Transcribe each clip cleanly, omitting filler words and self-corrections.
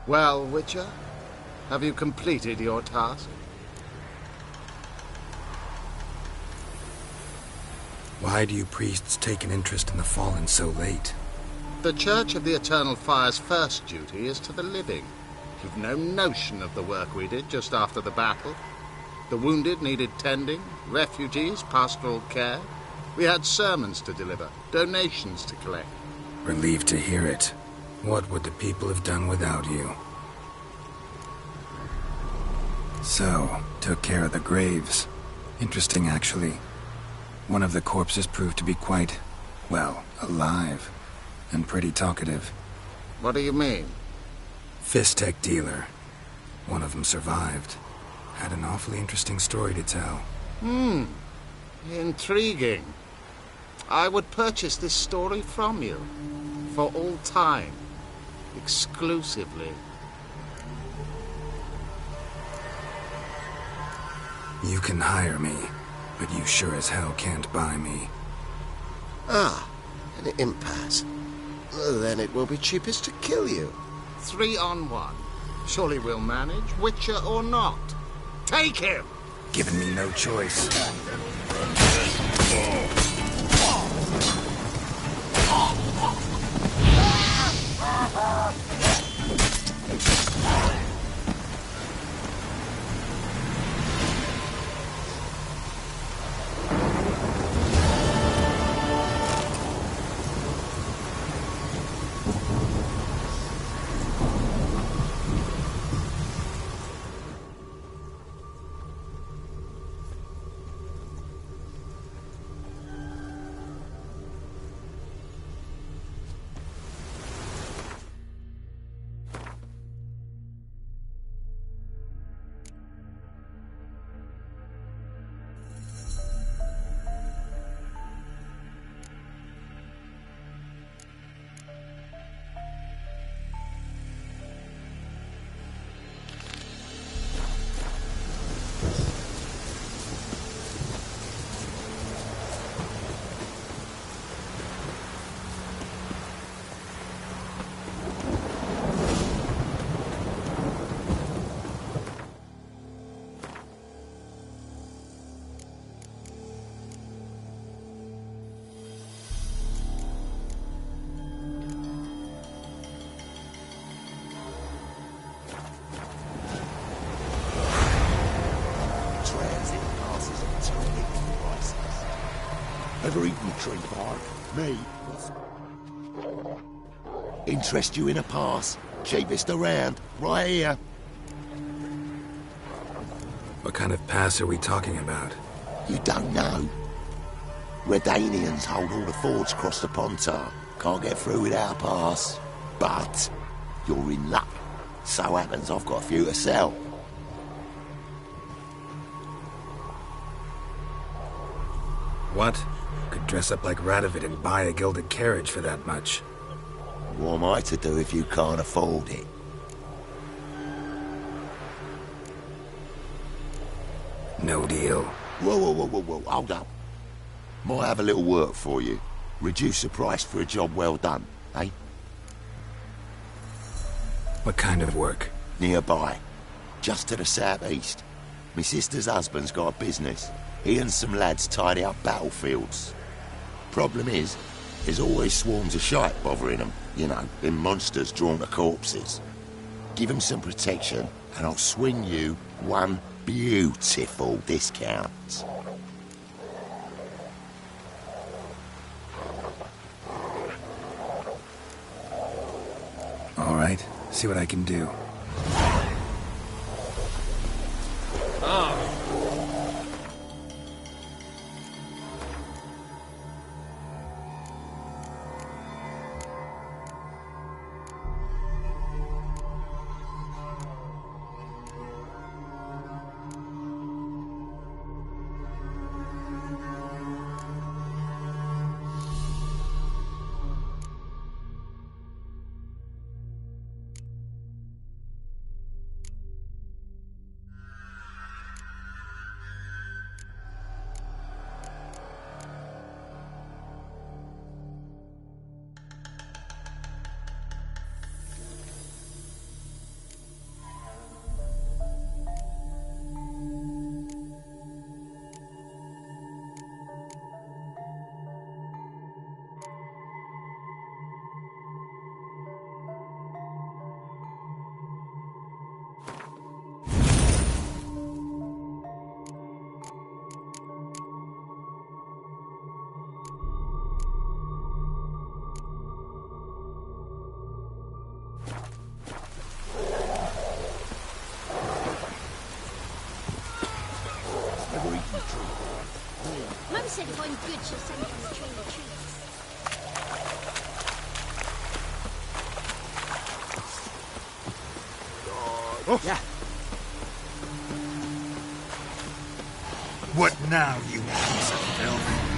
Well, Witcher, have you completed your task? Why do you priests take an interest in the fallen so late? The Church of the Eternal Fire's first duty is to the living. You've no notion of the work we did just after the battle. The wounded needed tending, refugees, pastoral care. We had sermons to deliver, donations to collect. Relieved to hear it. What would the people have done without you? So, took care of the graves. Interesting, actually. One of the corpses proved to be quite, well, alive. And pretty talkative. What do you mean? Fistech dealer. One of them survived. Had an awfully interesting story to tell. Intriguing. I would purchase this story from you. For all time. Exclusively. You can hire me, but you sure as hell can't buy me. Ah, an impasse. Then it will be cheapest to kill you. 3 on 1. Surely we'll manage, Witcher or not. Take him! Given me no choice. Ever eaten tree bark? Me? Interest you in a pass? Cheapest around, right here. What kind of pass are we talking about? You don't know? Redanians hold all the fords across the Pontar. Can't get through without a pass. But you're in luck. So happens I've got a few to sell. What? Could dress up like Radovid and buy a gilded carriage for that much. What am I to do if you can't afford it? No deal. Whoa, hold up. Might have a little work for you. Reduce the price for a job well done, eh? What kind of work? Nearby. Just to the southeast. My sister's husband's got a business. He and some lads tidy up battlefields. Problem is, there's always swarms of shite bothering them. You know, them monsters drawn to corpses. Give them some protection, and I'll swing you one beautiful discount. All right, see what I can do. Mum said if I'm good, she'll send me on the train of treats. Oh. Yeah. What now, you piece of filth?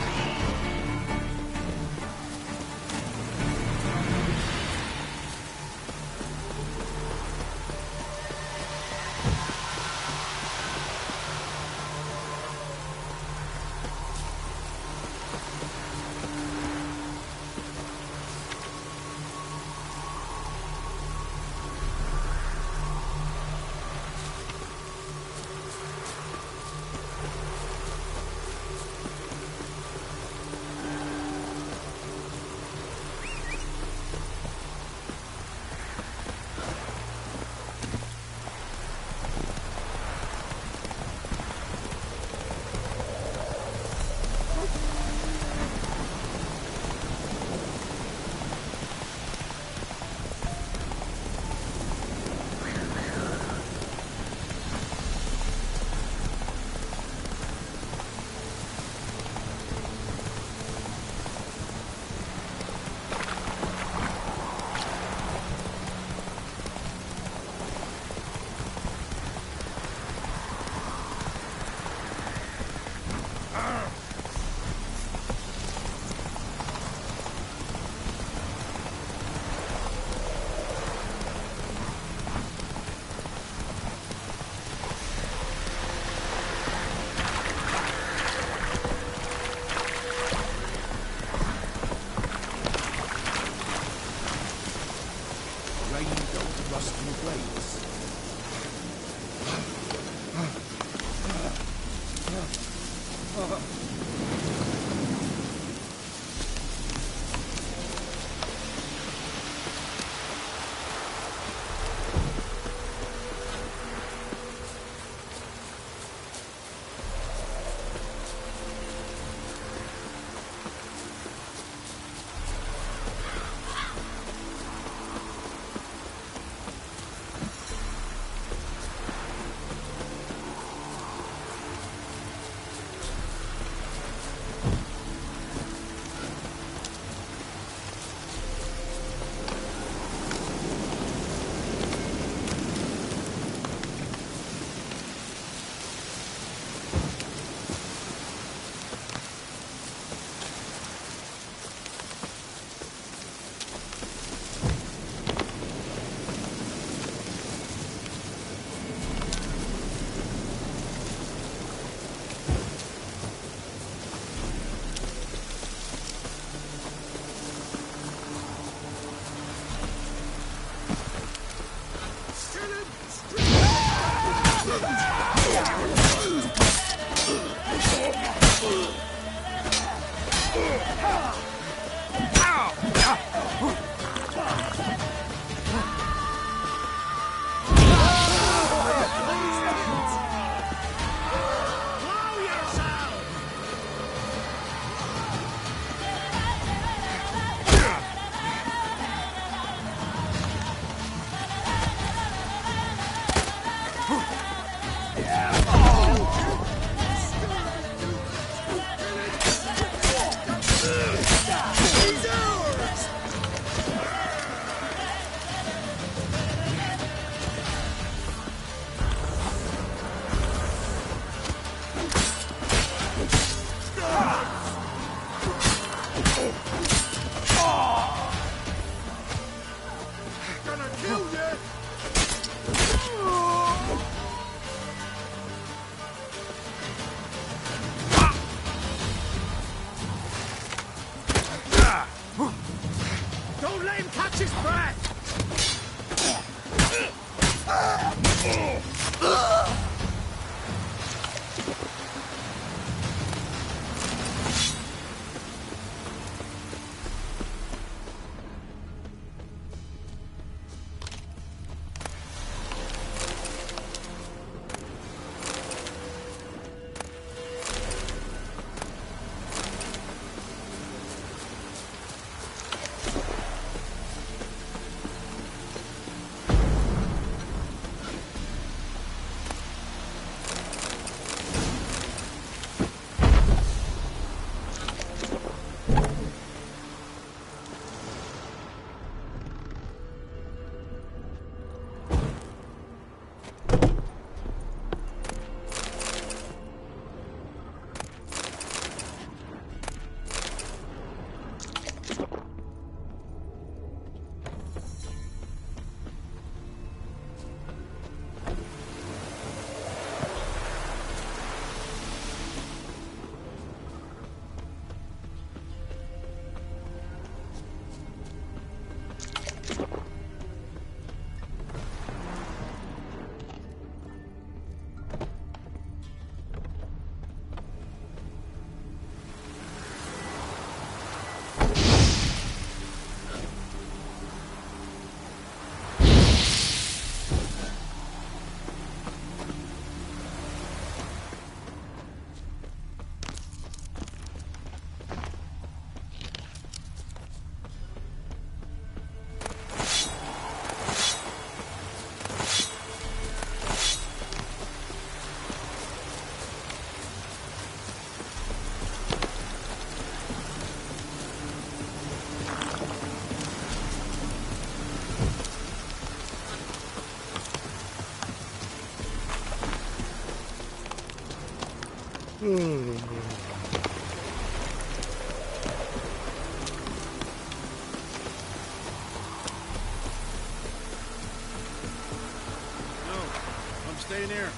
I'm staying here.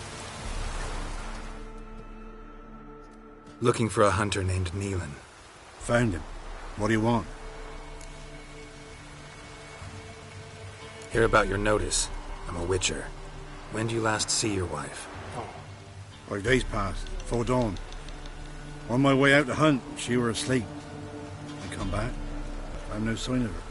Looking for a hunter named Neelan. Found him. What do you want? Hear about your notice. I'm a witcher. When do you last see your wife? 5 days passed, 'fore dawn. On my way out to hunt, she were asleep. I come back, found no sign of her.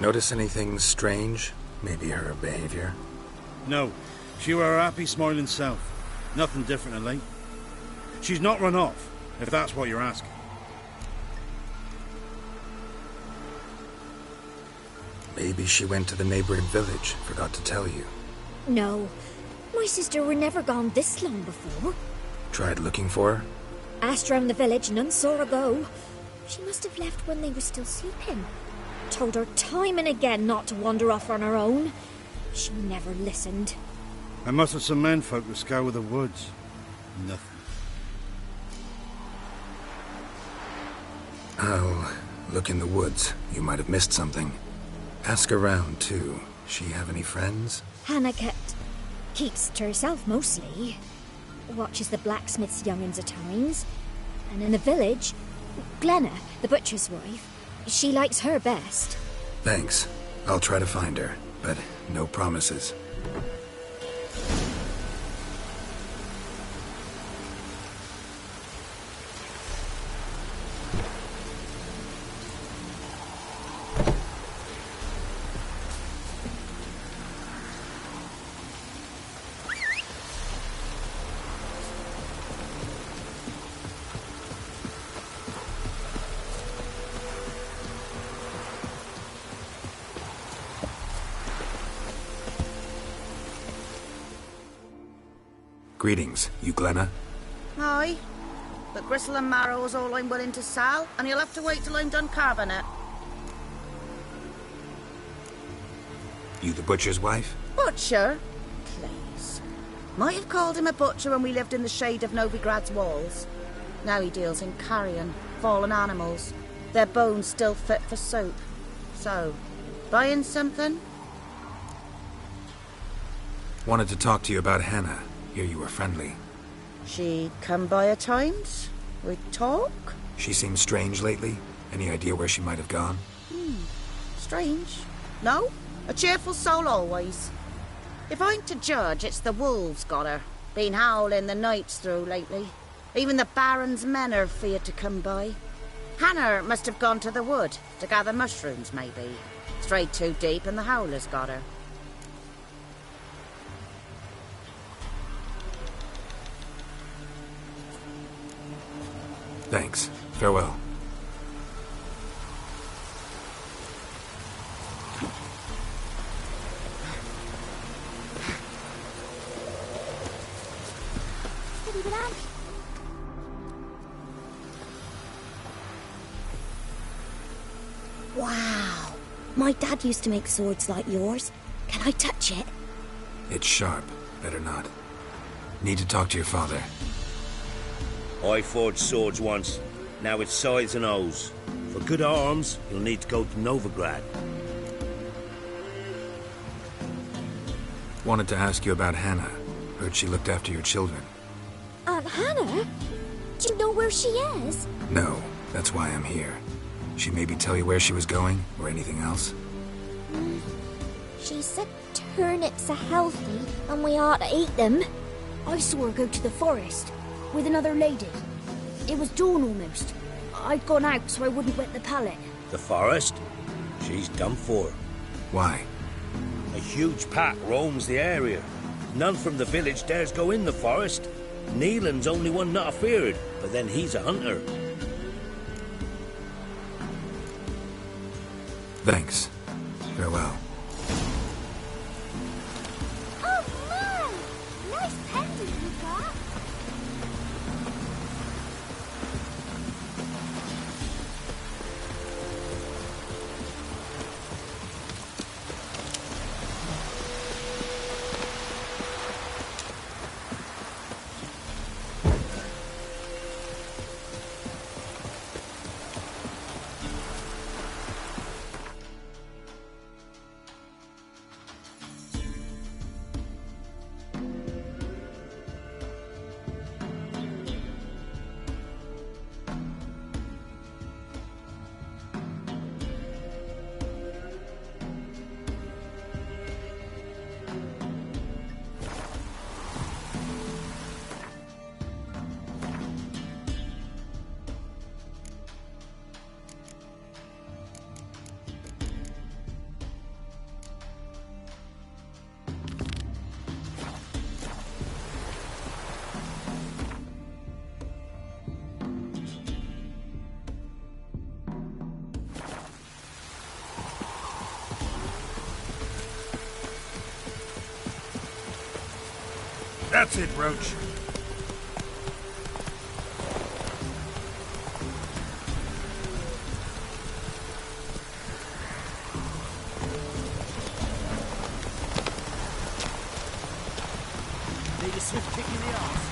Notice anything strange? Maybe her behavior? No, she were her happy, smiling self. Nothing different than late. She's not run off, if that's what you're asking. Maybe she went to the neighboring village, forgot to tell you. No. My sister were never gone this long before. Tried looking for her? Asked round the village, none saw her go. She must have left when they were still sleeping. Told her time and again not to wander off on her own. She never listened. I mustered some menfolk to scour the woods. Nothing. I'll look in the woods. You might have missed something. Ask around, too. She have any friends? Hannah keeps to herself mostly. Watches the blacksmith's young'uns at times. And in the village, Glenna, the butcher's wife, she likes her best. Thanks. I'll try to find her, but no promises. Greetings, you Glenna? Aye, but gristle and marrow is all I'm willing to sell, and you'll have to wait till I'm done carving it. You the butcher's wife? Butcher? Please. Might have called him a butcher when we lived in the shade of Novigrad's walls. Now he deals in carrion, fallen animals. Their bones still fit for soap. So, buying something? Wanted to talk to you about Hannah. Hear you were friendly. She come by at times? We talk? She seems strange lately. Any idea where she might have gone? Strange. No? A cheerful soul always. If I'm to judge, it's the wolves got her. Been howling the nights through lately. Even the Baron's men are feared to come by. Hannah must have gone to the wood to gather mushrooms, maybe. Strayed too deep and the howlers got her. Thanks. Farewell. Wow. My dad used to make swords like yours. Can I touch it? It's sharp. Better not. Need to talk to your father. I forged swords once. Now it's sides and O's. For good arms, you'll need to go to Novigrad. Wanted to ask you about Hannah. Heard she looked after your children. Aunt Hannah? Do you know where she is? No, that's why I'm here. She maybe tell you where she was going, or anything else? She said turnips are healthy and we ought to eat them. I saw her go to the forest with another lady. It was dawn almost. I'd gone out so I wouldn't wet the pallet. The forest? She's done for. Why? A huge pack roams the area. None from the village dares go in the forest. Neelan's only one not afeared, but then he's a hunter. Thanks. Farewell. Oh, man! Nice pendant you got. That's it, Roach. Need a swift kick in the arse.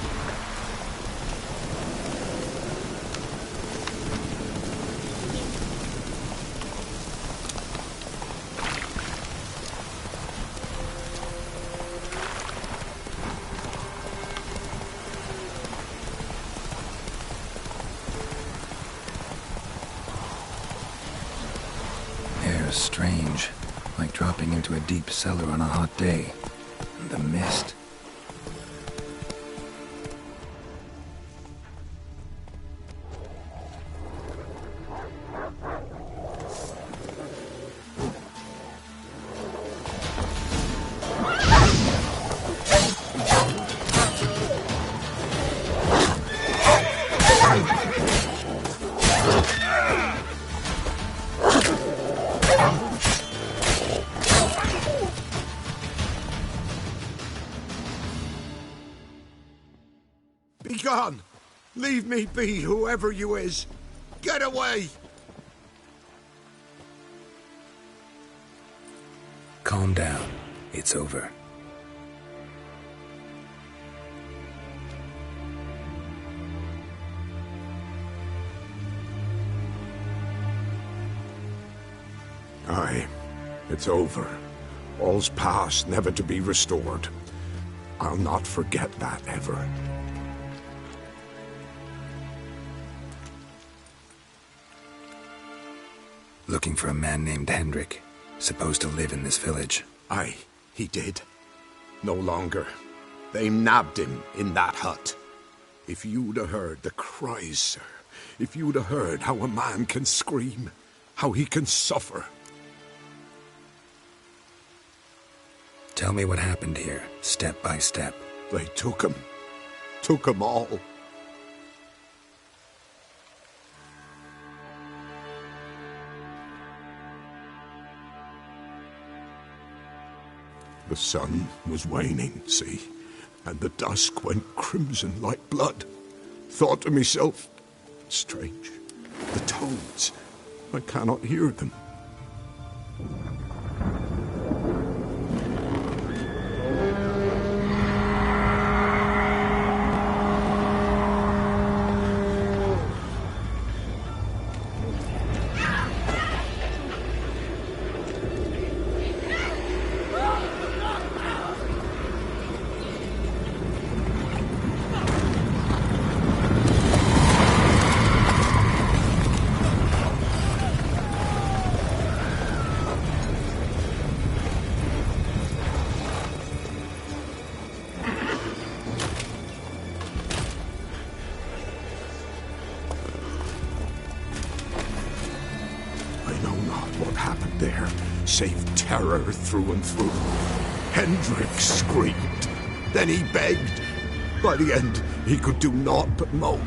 Air's strange, like dropping into a deep cellar on a hot day. The mist. Be gone! Leave me be, whoever you is! Get away! Calm down. It's over. Aye, it's over. All's past, never to be restored. I'll not forget that ever. Looking for a man named Hendrik, supposed to live in this village. Aye, he did. No longer. They nabbed him in that hut. If you'd have heard the cries, sir. If you'd have heard how a man can scream, how he can suffer. Tell me what happened here, step by step. They took him. Took him all. The sun was waning, see, and the dusk went crimson like blood. Thought to myself, strange, the toads, I cannot hear them. There, save terror through and through. Hendrik screamed. Then he begged. By the end, he could do naught but moan.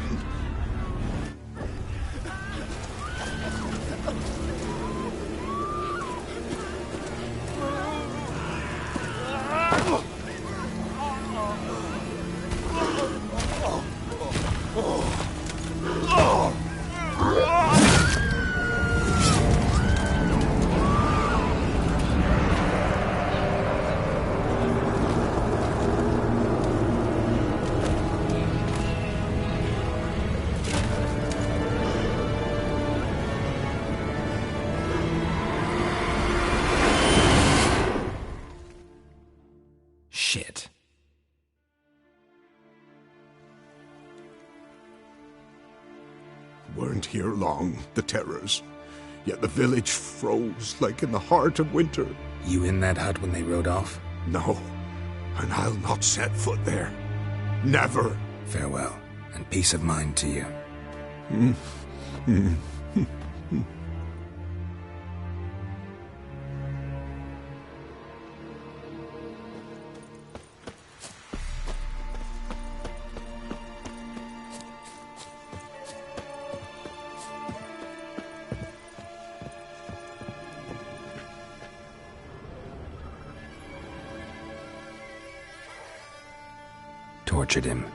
Shit. Weren't here long, the terrors. Yet the village froze like in the heart of winter. You in that hut when they rode off? No, and I'll not set foot there. Never. Farewell, and peace of mind to you. tortured him.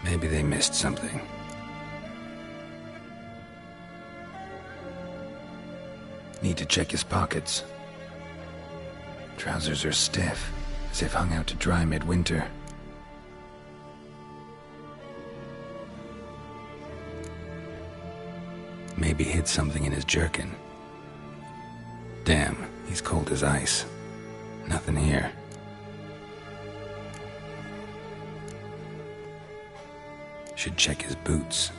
Maybe they missed something. Need to check his pockets. Trousers are stiff, as if hung out to dry midwinter. Maybe hid something in his jerkin. Damn, he's cold as ice. Nothing here. Should check his boots.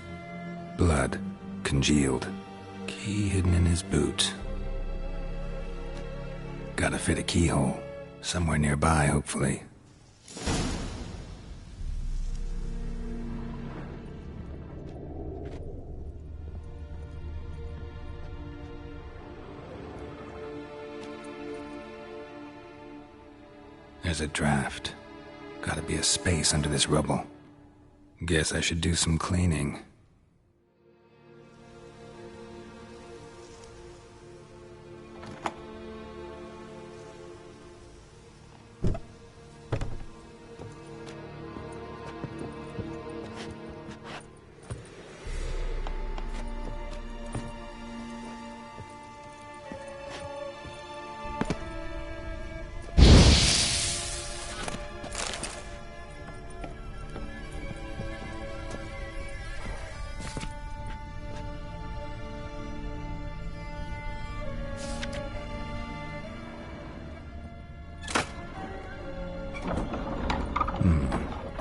Blood, congealed. Key hidden in his boot. Gotta fit a keyhole. Somewhere nearby, hopefully. There's a draft. Gotta be a space under this rubble. Guess I should do some cleaning.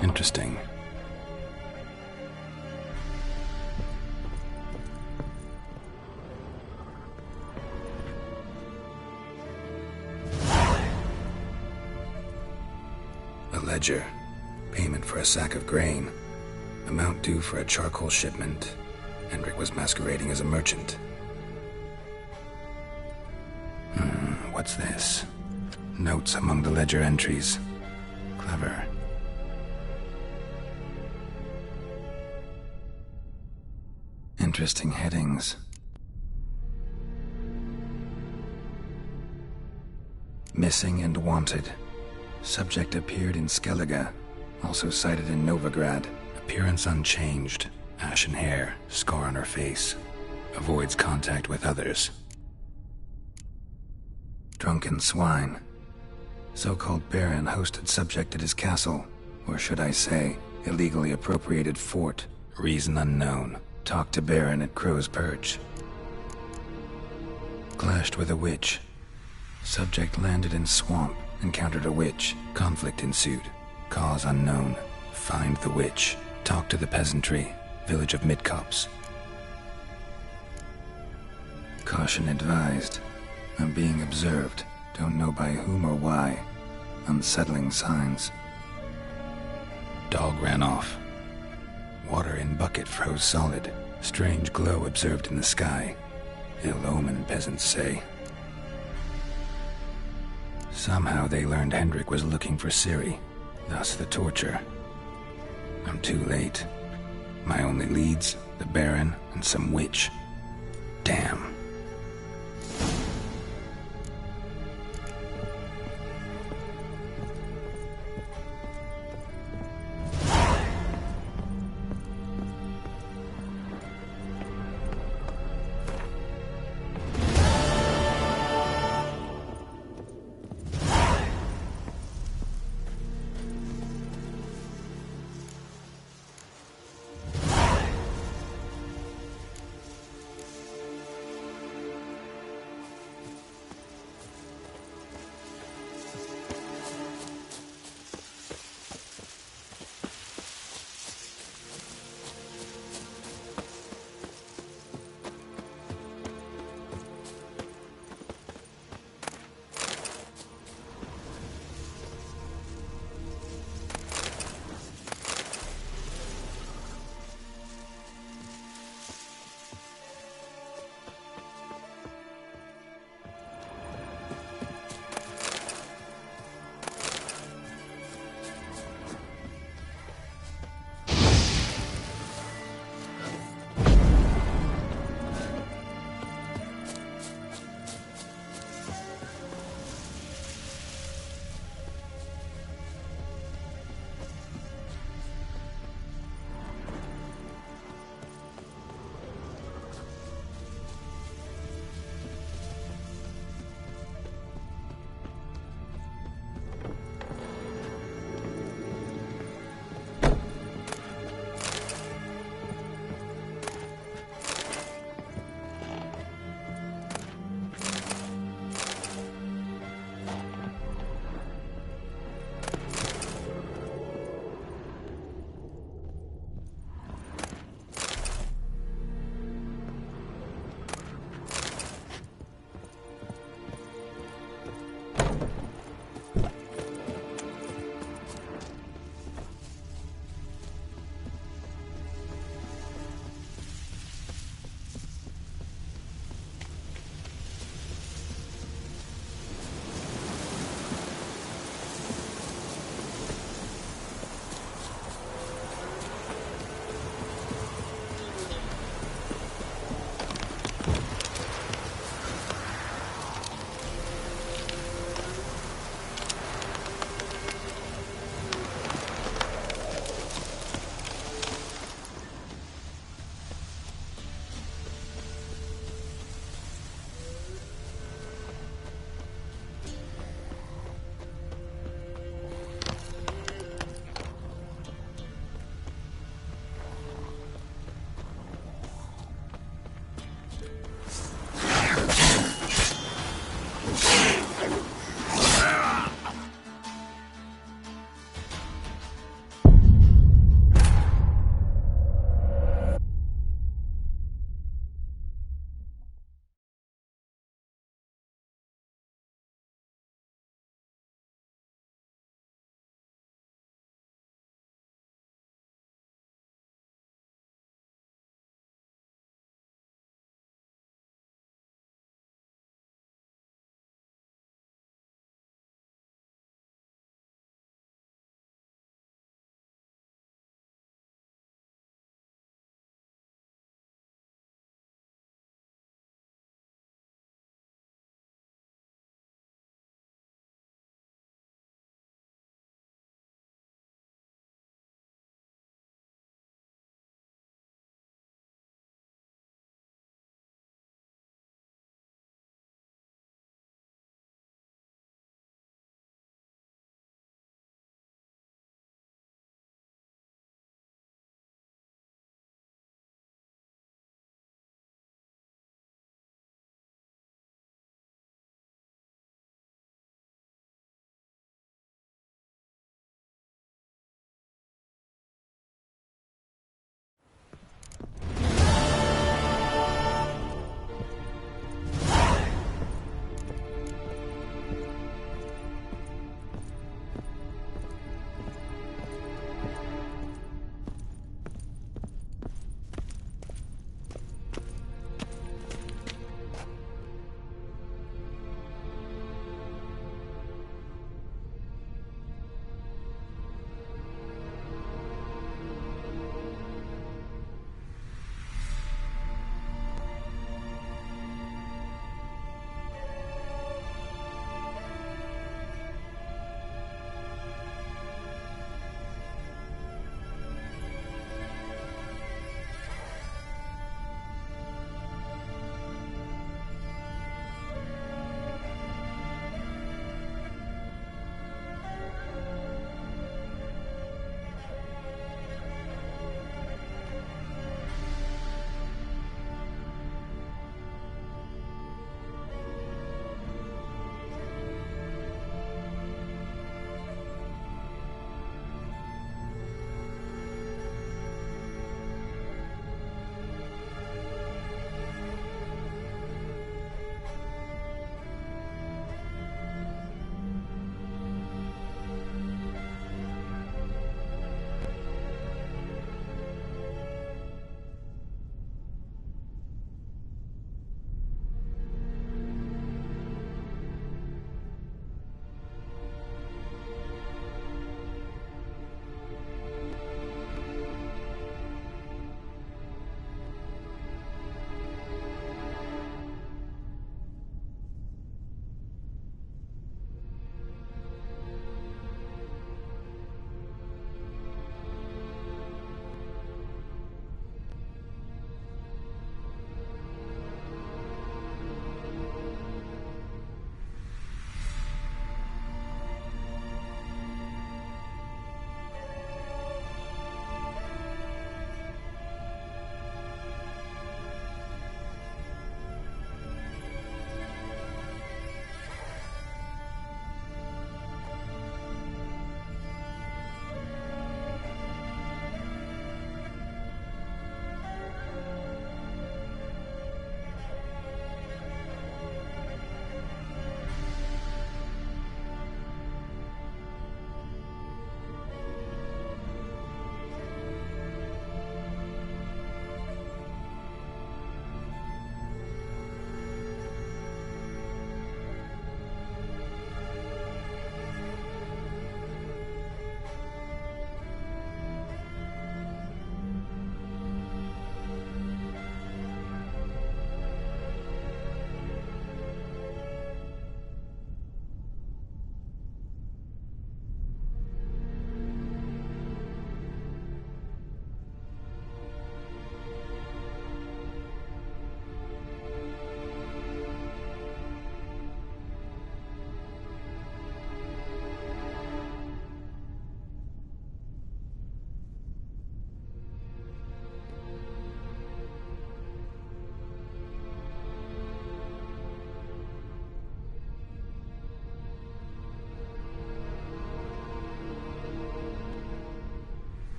Interesting. A ledger. Payment for a sack of grain. Amount due for a charcoal shipment. Hendrik was masquerading as a merchant. What's this? Notes among the ledger entries. Clever. Interesting headings. Missing and wanted. Subject appeared in Skellige, also cited in Novigrad. Appearance unchanged. Ashen hair, scar on her face. Avoids contact with others. Drunken swine. So-called Baron hosted subject at his castle, or should I say, illegally appropriated fort. Reason unknown. Talked to Baron at Crow's Perch. Clashed with a witch. Subject landed in swamp, encountered a witch. Conflict ensued. Cause unknown. Find the witch. Talk to the peasantry. Village of Midcopse. Caution advised. I'm being observed. Don't know by whom or why. Unsettling signs. Dog ran off. Water in bucket froze solid. Strange glow observed in the sky. Ill omen, peasants say. Somehow they learned Hendrik was looking for Ciri, thus the torture. I'm too late. My only leads, the Baron and some witch. Damn.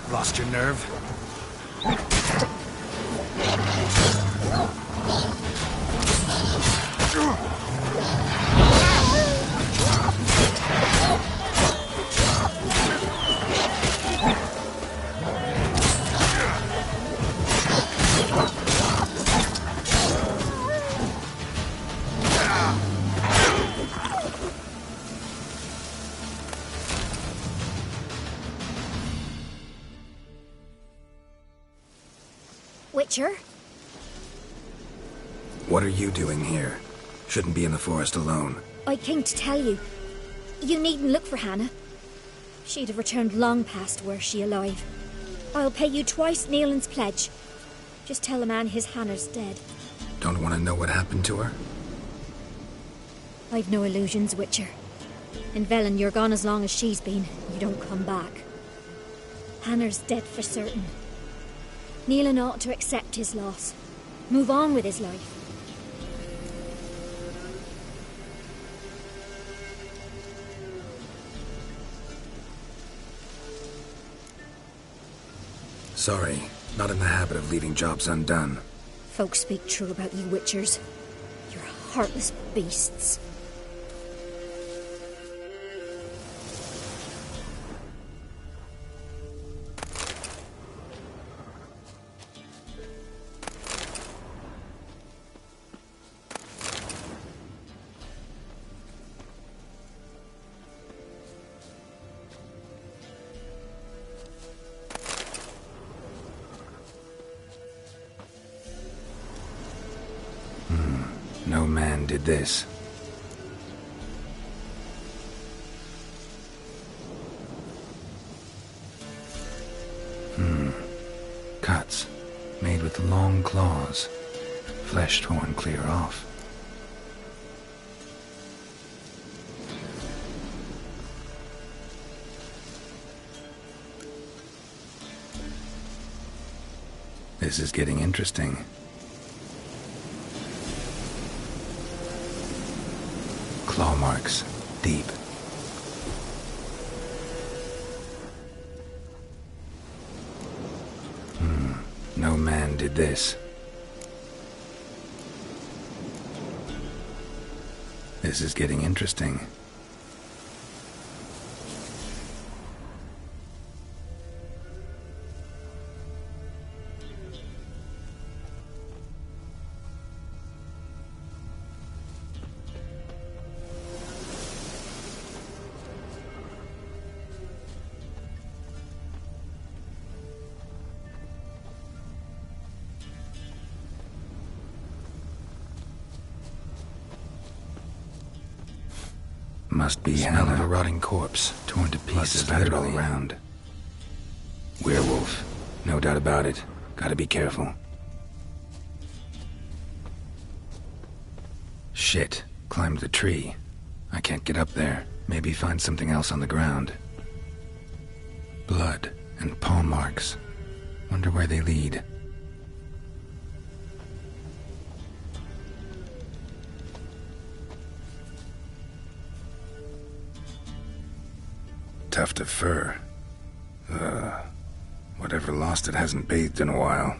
Lost your nerve? Witcher? What are you doing here? Shouldn't be in the forest alone. I came to tell you. You needn't look for Hannah. She'd have returned long past were she alive. I'll pay you twice Nealon's pledge. Just tell the man his Hannah's dead. Don't want to know what happened to her? I've no illusions, Witcher. In Velen, you're gone as long as she's been. You don't come back. Hannah's dead for certain. Nealon ought to accept his loss. Move on with his life. Sorry, not in the habit of leaving jobs undone. Folks speak true about you Witchers. You're heartless beasts. No man did this. Cuts, made with long claws, flesh torn clear off. This is getting interesting. Claw marks, deep. No man did this. This is getting interesting. Must be Hannah. Of a rotting corpse, torn to pieces, spattered all around. Werewolf, no doubt about it. Gotta be careful. Shit, climbed the tree. I can't get up there. Maybe find something else on the ground. Blood and paw marks. Wonder where they lead. Tuft of fur. Whatever lost it hasn't bathed in a while.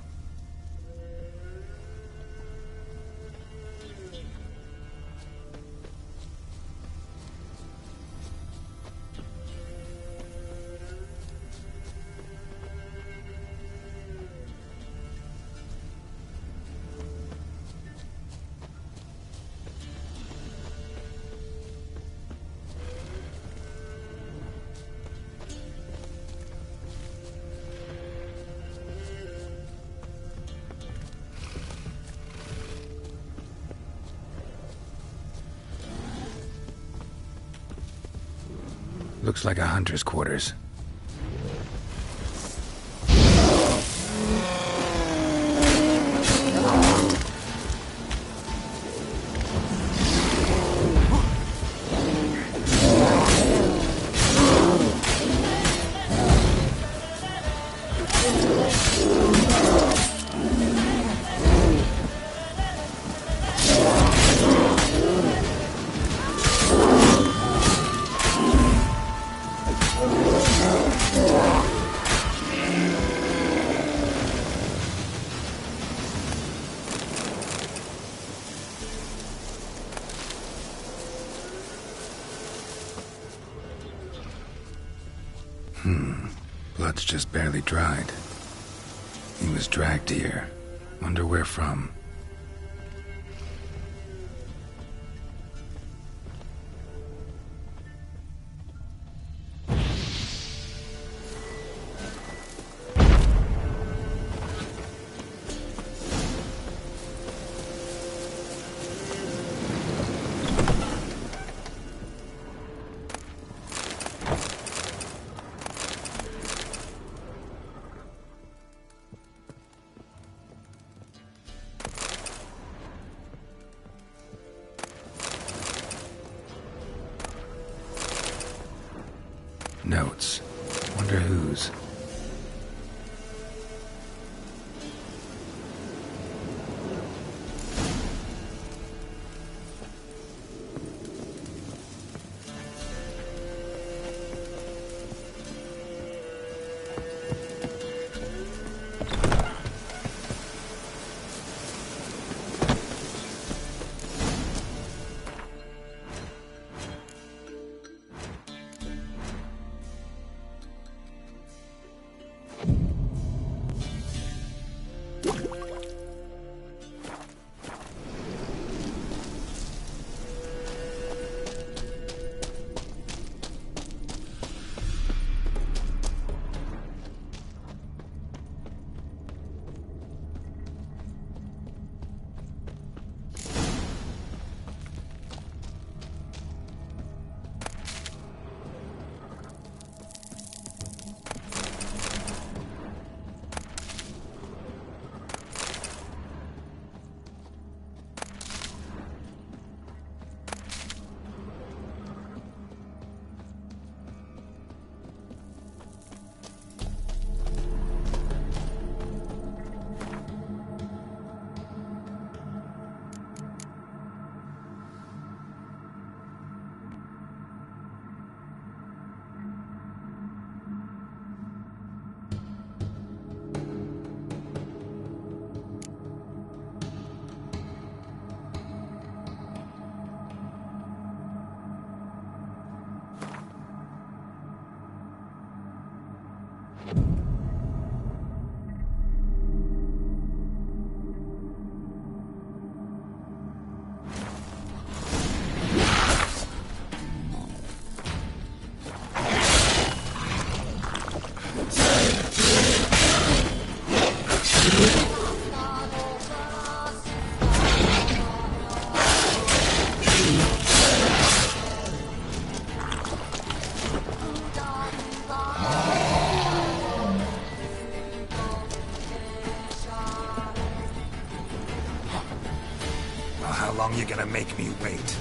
Looks like a hunter's quarters. blood's just barely dried. He was dragged here. Wonder where from. Notes. Wonder whose. How long you gonna make me wait?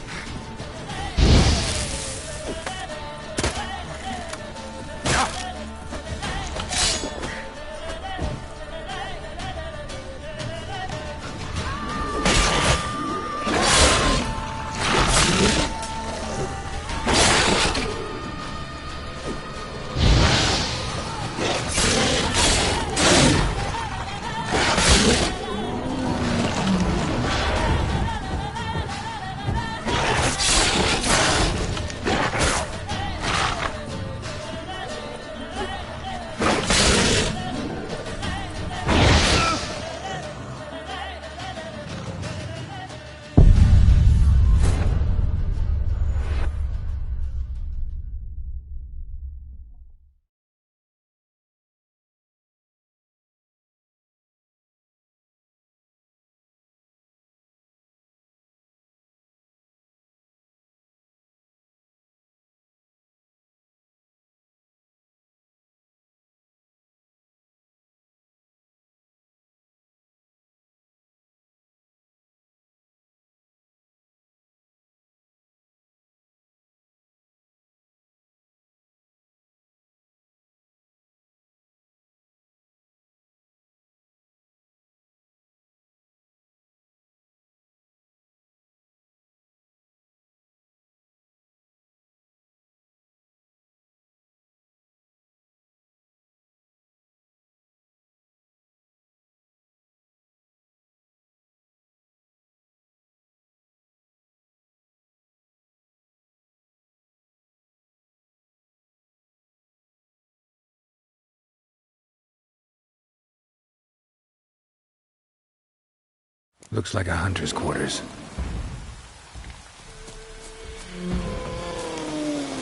Looks like a hunter's quarters.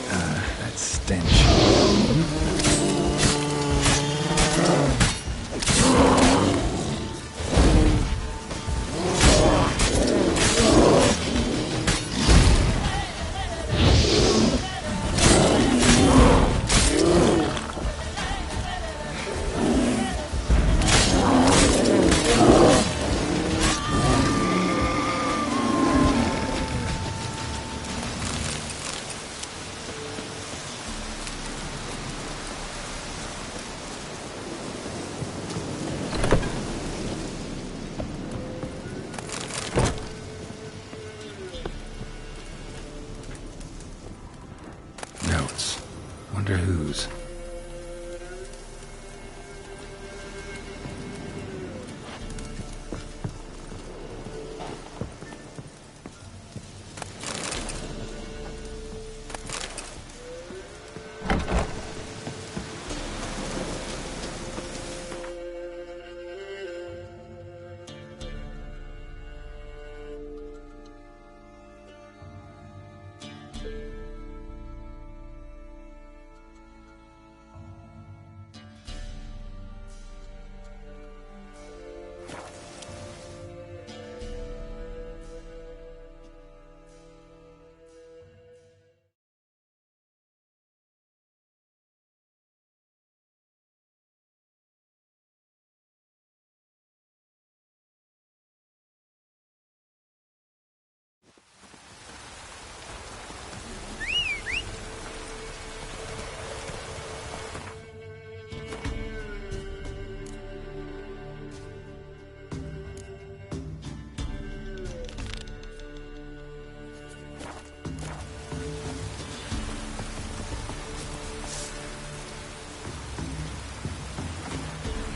That stench. Notes. Wonder whose.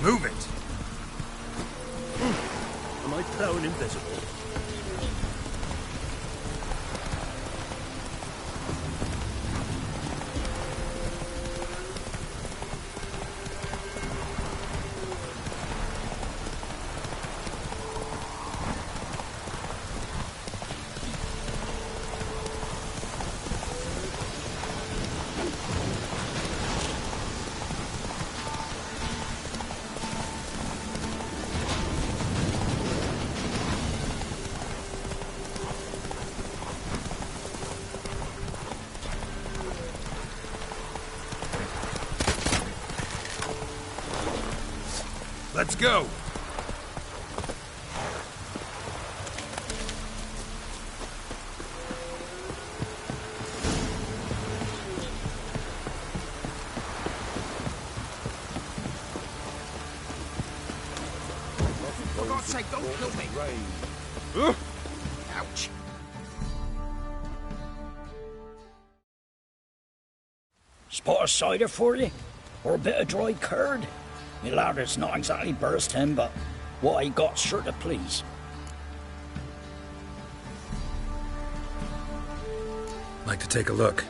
Move it! Am I plowing invisible? Let's go! For God's sake, don't kill me! Ouch! Spot of cider for you? Or a bit of dry curd? Me larder's not exactly bursting, but what I got sure to please. Like to take a look.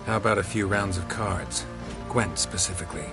How about a few rounds of cards? Gwent specifically.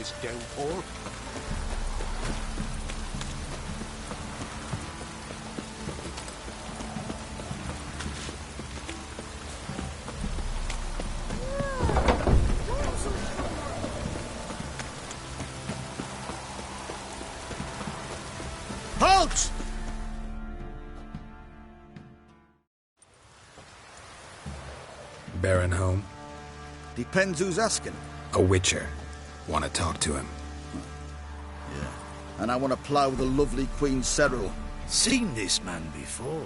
this downpour. Halt! Baron home? Depends who's asking. A witcher. Want to talk to him. Yeah. And I want to plough the lovely Queen Cyril. Seen this man before.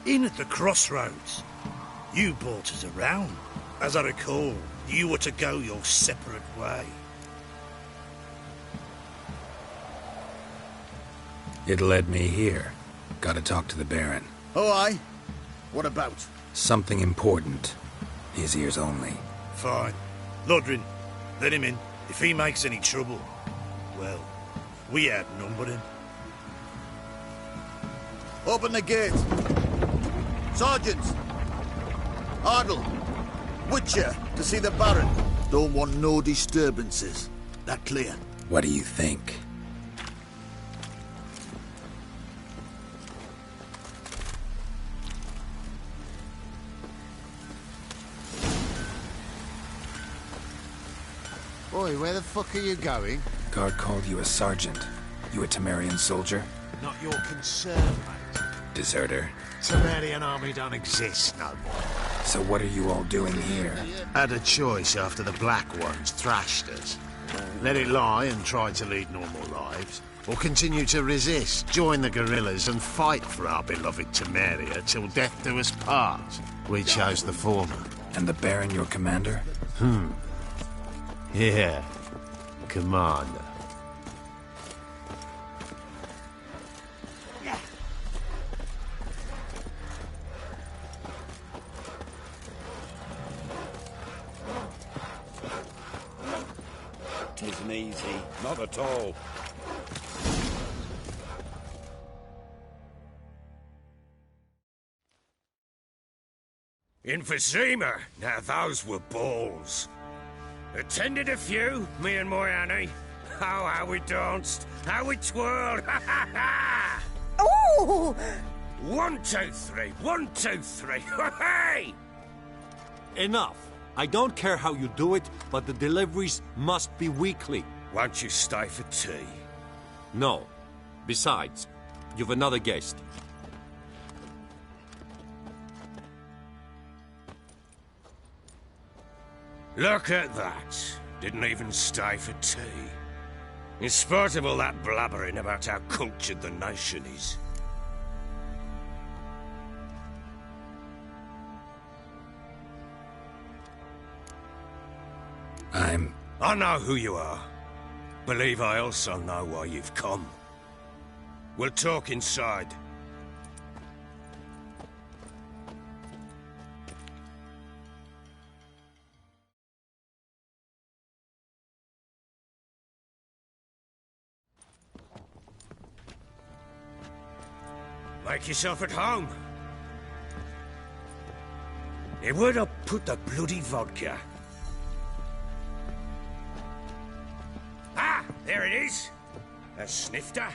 In at the crossroads. You brought us around. As I recall, you were to go your separate way. It led me here. Gotta talk to the Baron. Oh, aye? What about? Something important. His ears only. Fine. Lodrin, let him in. If he makes any trouble, well, we outnumber him. Open the gate. Sergeants! Ardle! Witcher, to see the Baron. Don't want no disturbances. That clear? What do you think? Oi, where the fuck are you going? Guard called you a sergeant. You a Temerian soldier? Not your concern, mate. Deserter. Temerian army don't exist no more. So what are you all doing here? Had a choice after the Black Ones thrashed us. Let it lie and try to lead normal lives. Or continue to resist, join the guerrillas and fight for our beloved Temeria till death do us part. We chose the former. And the Baron your commander? Yeah, Commander. Tisn't easy, not at all. Emphysema! Now those were balls. Attended a few, me and my Annie. Oh, how we danced, how we twirled, ha ha ha! Oh! 1, 2, 3, 1, 2, 3, hey! Enough. I don't care how you do it, but the deliveries must be weekly. Won't you stay for tea? No. Besides, you've another guest. Look at that. Didn't even stay for tea. In spite of all that blabbering about how cultured the nation is. I know who you are. Believe I also know why you've come. We'll talk inside. Make yourself at home. Hey, where'd I put the bloody vodka? Ah, there it is. A snifter.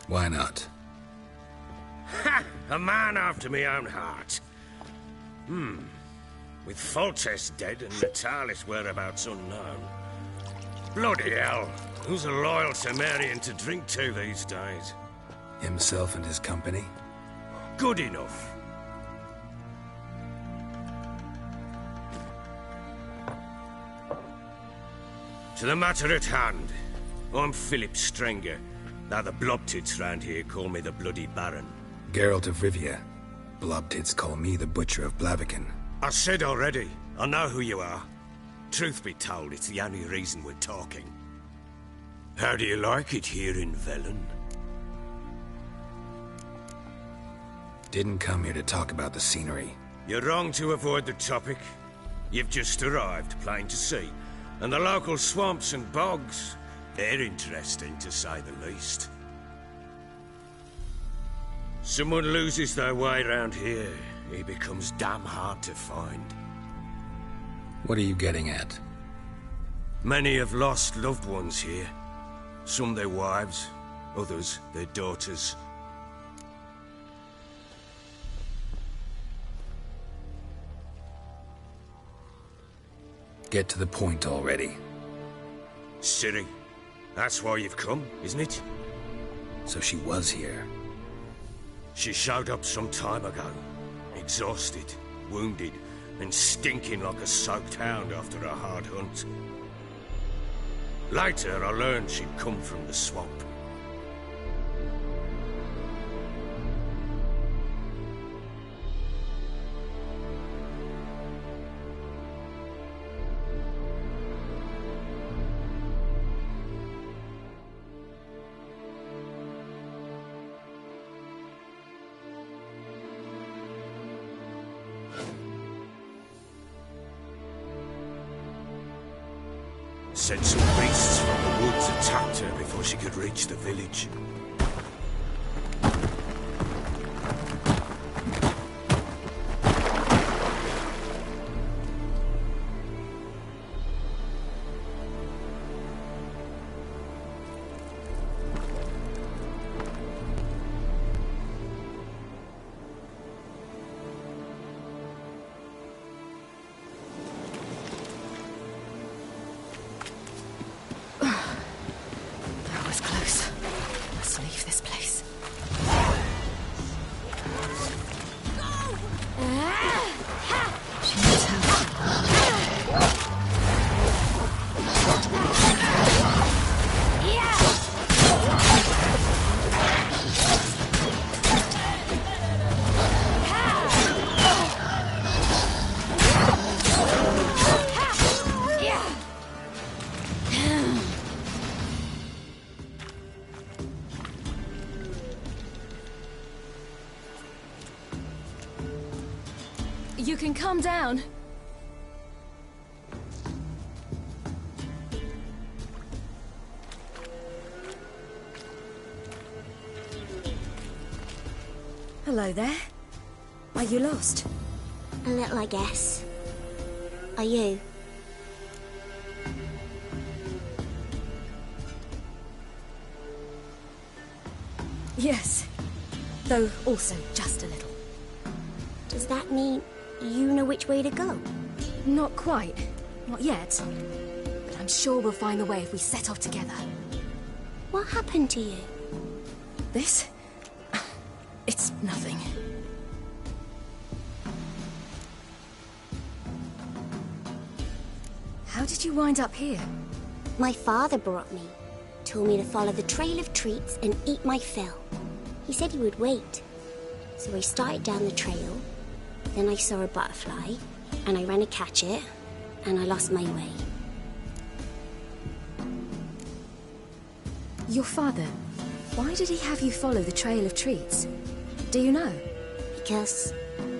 Why not? Ha! A man after my own heart. With Foltest dead and Natalis' whereabouts unknown. Bloody hell. Who's a loyal Temerian to drink to these days? Himself and his company? Good enough. To the matter at hand. I'm Philip Strenger. Now the Blobtits round here call me the Bloody Baron. Geralt of Rivia. Blobtits call me the Butcher of Blaviken. I said already, I know who you are. Truth be told, it's the only reason we're talking. How do you like it here in Velen? Didn't come here to talk about the scenery. You're wrong to avoid the topic. You've just arrived, plain to see. And the local swamps and bogs, they're interesting to say the least. Someone loses their way round here, he becomes damn hard to find. What are you getting at? Many have lost loved ones here. Some their wives, others their daughters. Get to the point already. Ciri, that's why you've come, isn't it? So she was here. She showed up some time ago. Exhausted, wounded, and stinking like a soaked hound after a hard hunt. Later, I learned she'd come from the swamp. Said some beasts from the woods attacked her before she could reach the village. You can calm down. Hello there. Are you lost? A little, I guess. Are you? Yes. Though also just a little. Does that mean you know which way to go? Not quite. Not yet. But I'm sure we'll find the way if we set off together. What happened to you? This? It's nothing. How did you wind up here? My father brought me. Told me to follow the trail of treats and eat my fill. He said he would wait. So I started down the trail. Then I saw a butterfly, and I ran to catch it, and I lost my way. Your father, why did he have you follow the trail of treats? Do you know? Because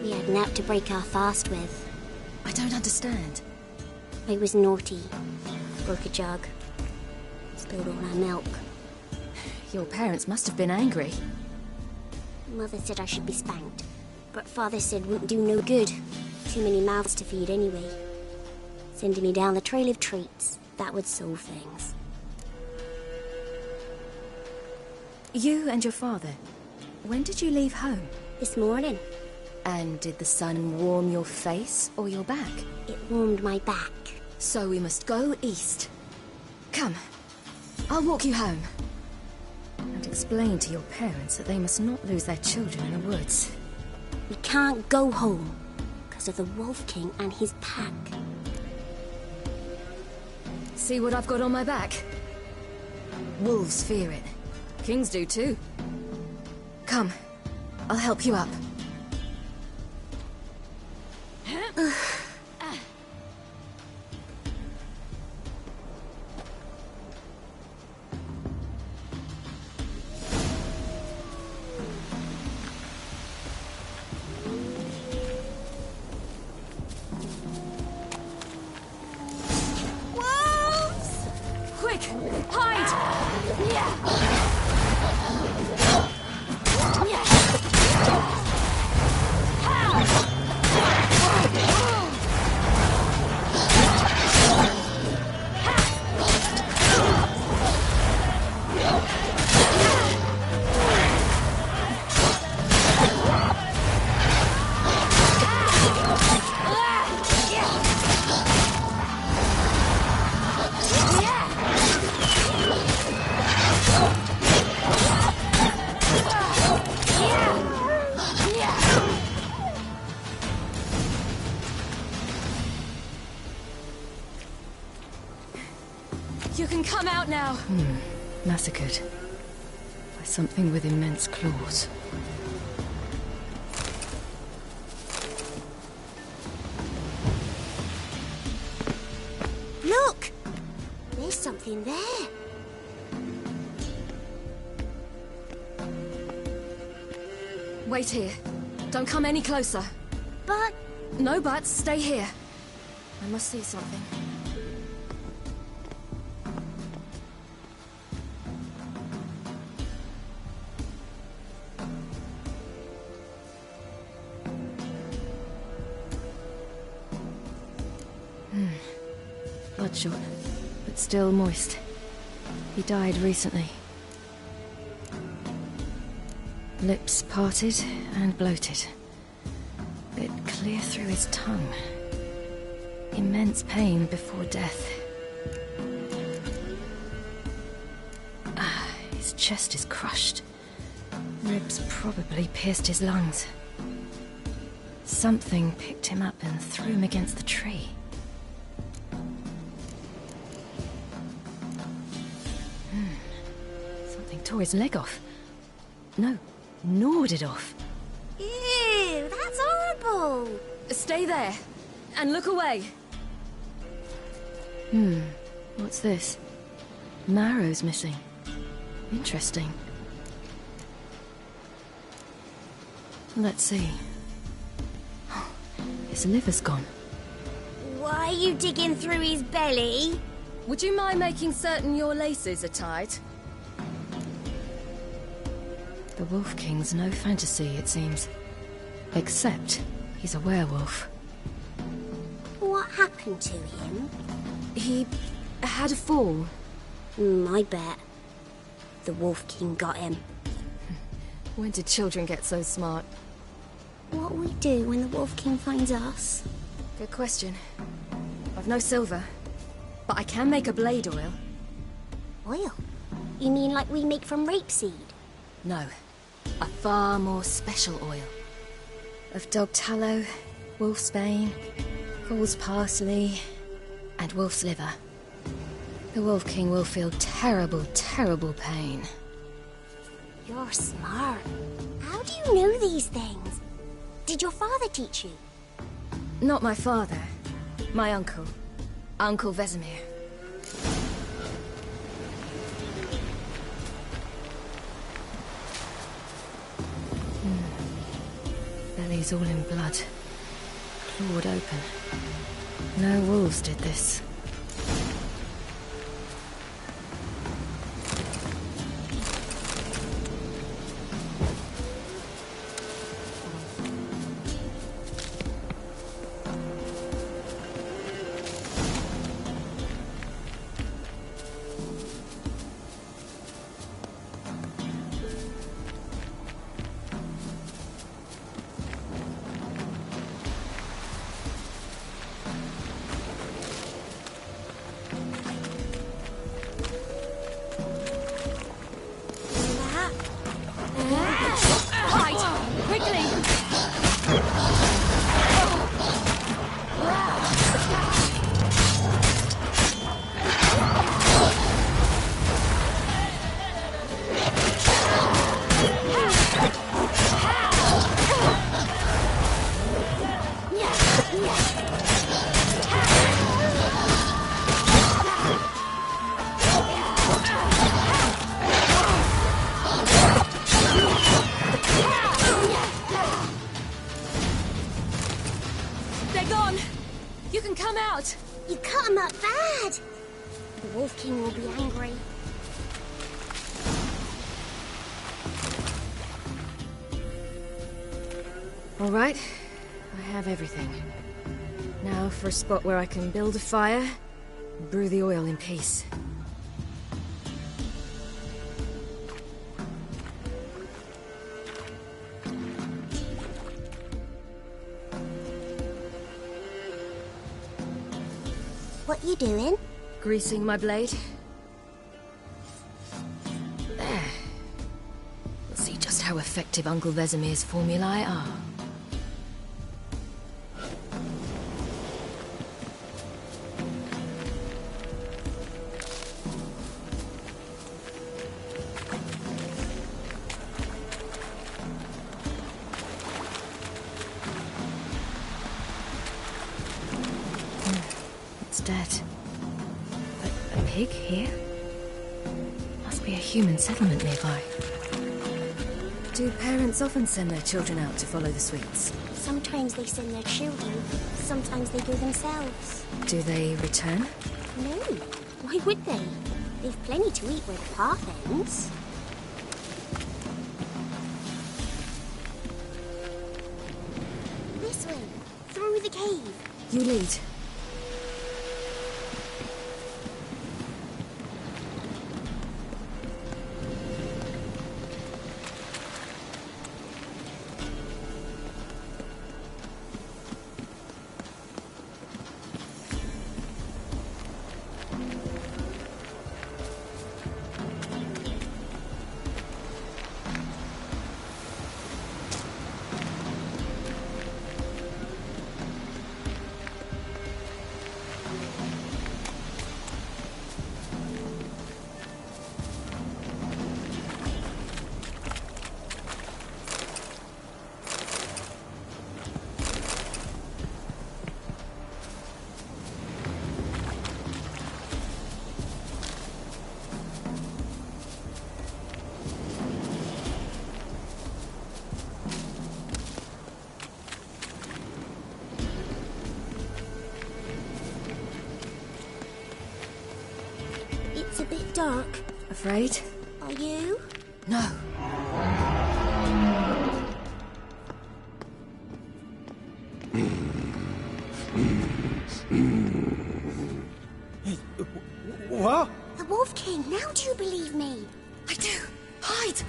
we had naught to break our fast with. I don't understand. I was naughty. Broke a jug. Spilled all our milk. Your parents must have been angry. Mother said I should be spanked. But Father said wouldn't do no good. Too many mouths to feed anyway. Sending me down the trail of treats, that would solve things. You and your father, when did you leave home? This morning. And did the sun warm your face or your back? It warmed my back. So we must go east. Come, I'll walk you home. And explain to your parents that they must not lose their children in the woods. We can't go home because of the Wolf King and his pack. See what I've got on my back? Wolves fear it. Kings do too. Come, I'll help you up. Massacred. By something with immense claws. Look! There's something there. Wait here. Don't come any closer. But... No buts. Stay here. I must see something. Bloodshot, but still moist. He died recently. Lips parted and bloated. Bit clear through his tongue. Immense pain before death. His chest is crushed. Ribs probably pierced his lungs. Something picked him up and threw him against the tree. Something tore his leg off. No, gnawed it off. Ew, that's horrible! Stay there, and look away. What's this? Marrow's missing. Interesting. Let's see. His liver's gone. Why are you digging through his belly? Would you mind making certain your laces are tied? The Wolf King's no fantasy, it seems. Except he's a werewolf. What happened to him? He had a fall. I bet. The Wolf King got him. When did children get so smart? What'll we do when the Wolf King finds us? Good question. I've no silver, but I can make a blade oil. Oil? You mean like we make from rapeseed? No, a far more special oil. Of dog tallow, wolf's bane, fool's parsley, and wolf's liver. The Wolf King will feel terrible, terrible pain. You're smart. How do you know these things? Did your father teach you? Not my father. My uncle. Uncle Vesemir. Belly's all in blood. Clawed open. No wolves did this. You cut him up bad. The Wolf King will be angry. All right, I have everything. Now for a spot where I can build a fire and brew the oil in peace. What you doing? Greasing my blade. There. We'll see just how effective Uncle Vesemir's formulae are. dead. But a pig here? Must be a human settlement nearby. Do parents often send their children out to follow the sweets? Sometimes they send their children, sometimes they go themselves. Do they return? No, why would they? They've plenty to eat where the path ends. This way, through the cave. You lead. It's a bit dark. Afraid? Are you? No. What? The Wolf King, now do you believe me? I do. Hide!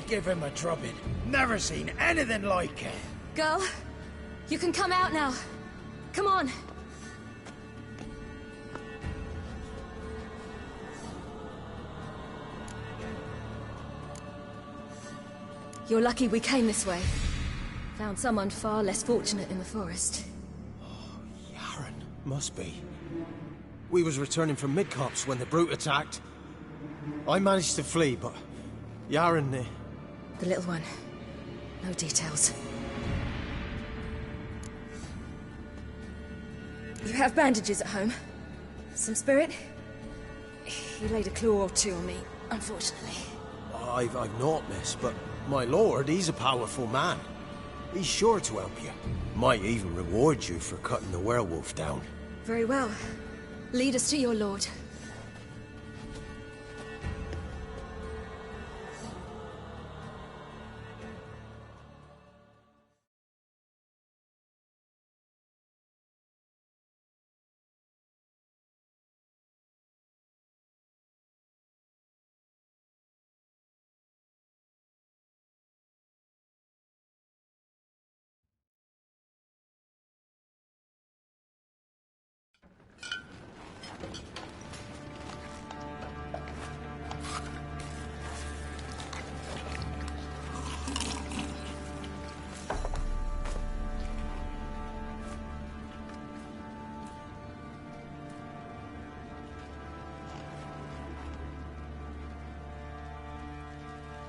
Give him a drubbing. Never seen anything like it. Girl, you can come out now. Come on. You're lucky we came this way. Found someone far less fortunate in the forest. Yaren, must be. We was returning from Midcopse when the brute attacked. I managed to flee, but Yaren... The little one. No details. You have bandages at home? Some spirit? He laid a claw or two on me, unfortunately. I've naught, miss, but my lord, he's a powerful man. He's sure to help you. Might even reward you for cutting the werewolf down. Very well. Lead us to your lord.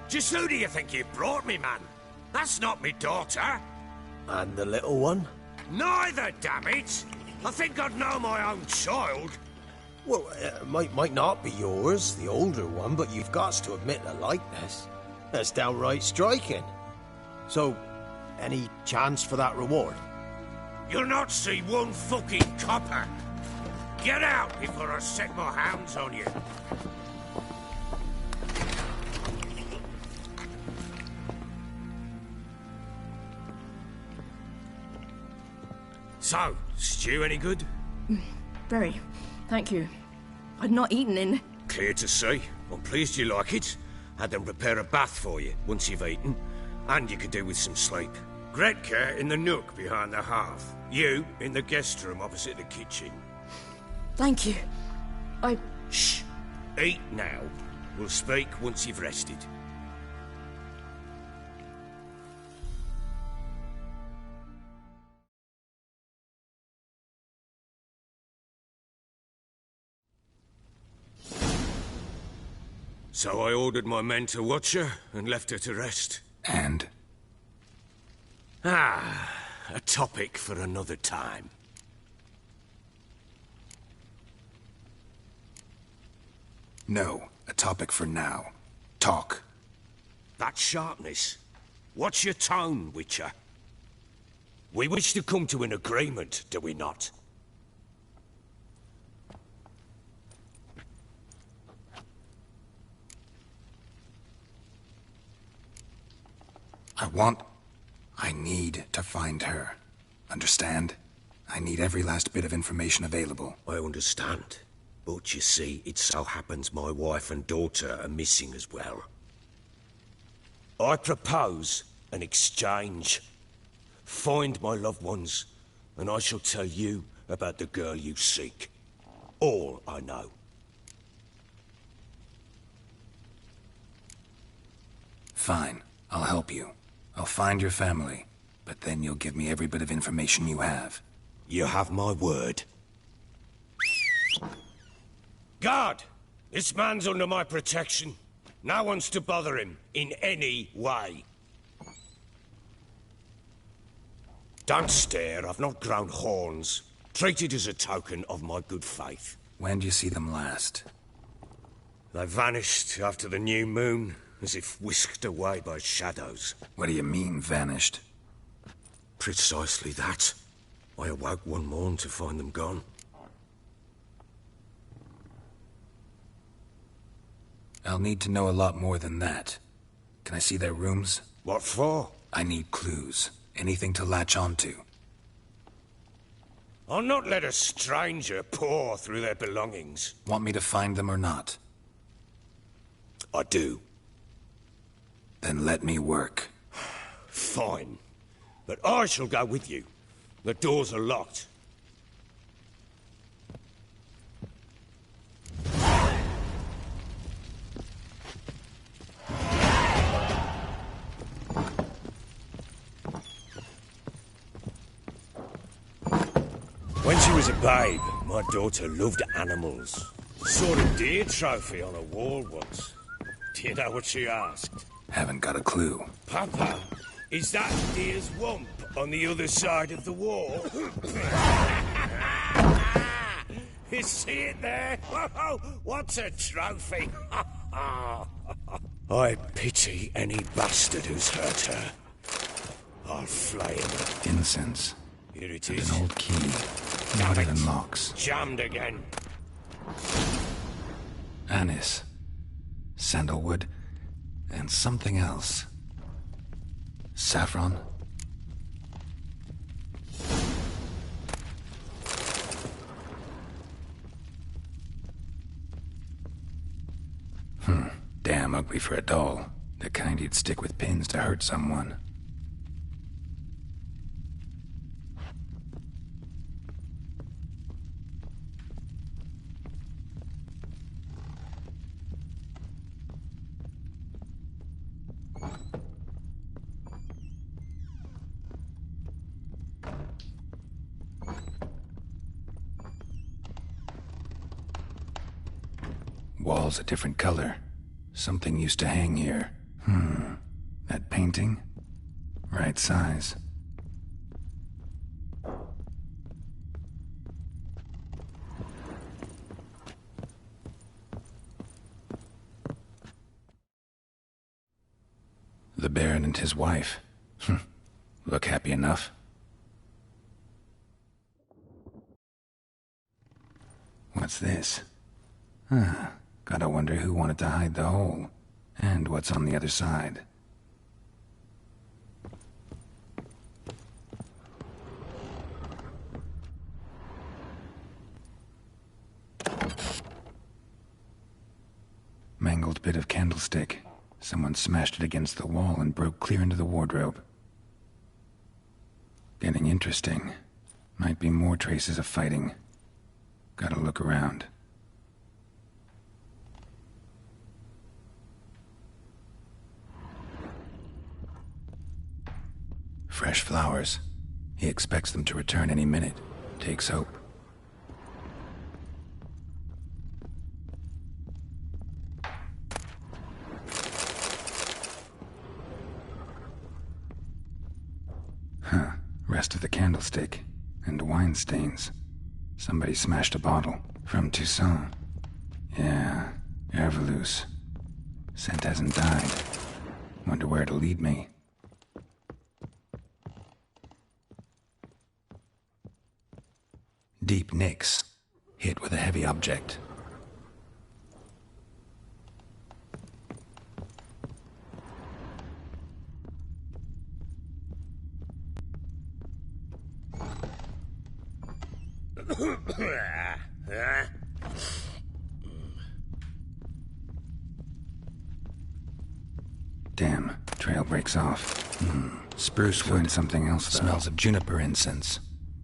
Just who do you think you brought me, man? That's not me daughter. And the little one? Neither, damn it! I think I'd know my own child. Well, might not be yours, the older one, but you've got to admit the likeness. That's downright striking. So, any chance for that reward? You'll not see one fucking copper. Get out before I set my hounds on you. So, stew any good? Very. Thank you. I'd not eaten in... Clear to see. I'm pleased you like it. Had them prepare a bath for you once you've eaten. And you could do with some sleep. Gretka in the nook behind the hearth. You in the guest room opposite the kitchen. Thank you. Shh. Eat now. We'll speak once you've rested. So I ordered my men to watch her and left her to rest. And? A topic for another time. No, a topic for now. Talk. That sharpness. What's your tone, Witcher? We wish to come to an agreement, do we not? I need to find her. Understand? I need every last bit of information available. I understand. But you see, it so happens my wife and daughter are missing as well. I propose an exchange. Find my loved ones, and I shall tell you about the girl you seek. All I know. Fine. I'll help you. I'll find your family, but then you'll give me every bit of information you have. You have my word. Guard! This man's under my protection. No one's to bother him in any way. Don't stare, I've not grown horns. Treat it as a token of my good faith. When do you see them last? They vanished after the new moon, as if whisked away by shadows. What do you mean, vanished? Precisely that. I awoke one morn to find them gone. I'll need to know a lot more than that. Can I see their rooms? What for? I need clues. Anything to latch onto. I'll not let a stranger pore through their belongings. Want me to find them or not? I do. Then let me work. Fine. But I shall go with you. The doors are locked. When she was a babe, my daughter loved animals. Saw a deer trophy on a wall once. Do you know what she asked? Haven't got a clue. Papa, is that deer's wump on the other side of the wall? You see it there? Whoa, what's a trophy? I pity any bastard who's hurt her. I'll flay him. Incense. Here it and is. An old key. Not it unlocks. Jammed again. Anise. Sandalwood. And something else. Saffron? Damn ugly for a doll. The kind you'd stick with pins to hurt someone. Wall's a different color. Something used to hang here. That painting? Right size. The Baron and his wife. Look happy enough. What's this? Gotta wonder who wanted to hide the hole. And what's on the other side. mangled bit of candlestick. Someone smashed it against the wall and broke clear into the wardrobe. Getting interesting. Might be more traces of fighting. Gotta look around. Fresh flowers. He expects them to return any minute. Takes hope. Huh. Rest of the candlestick. And wine stains. Somebody smashed a bottle. From Toussaint. Yeah. Herveloos. Scent hasn't died. Wonder where it'll lead me. Deep nicks. Hit with a heavy object. Damn, trail breaks off. Spruce wood. Find something else, though. Smells of juniper incense.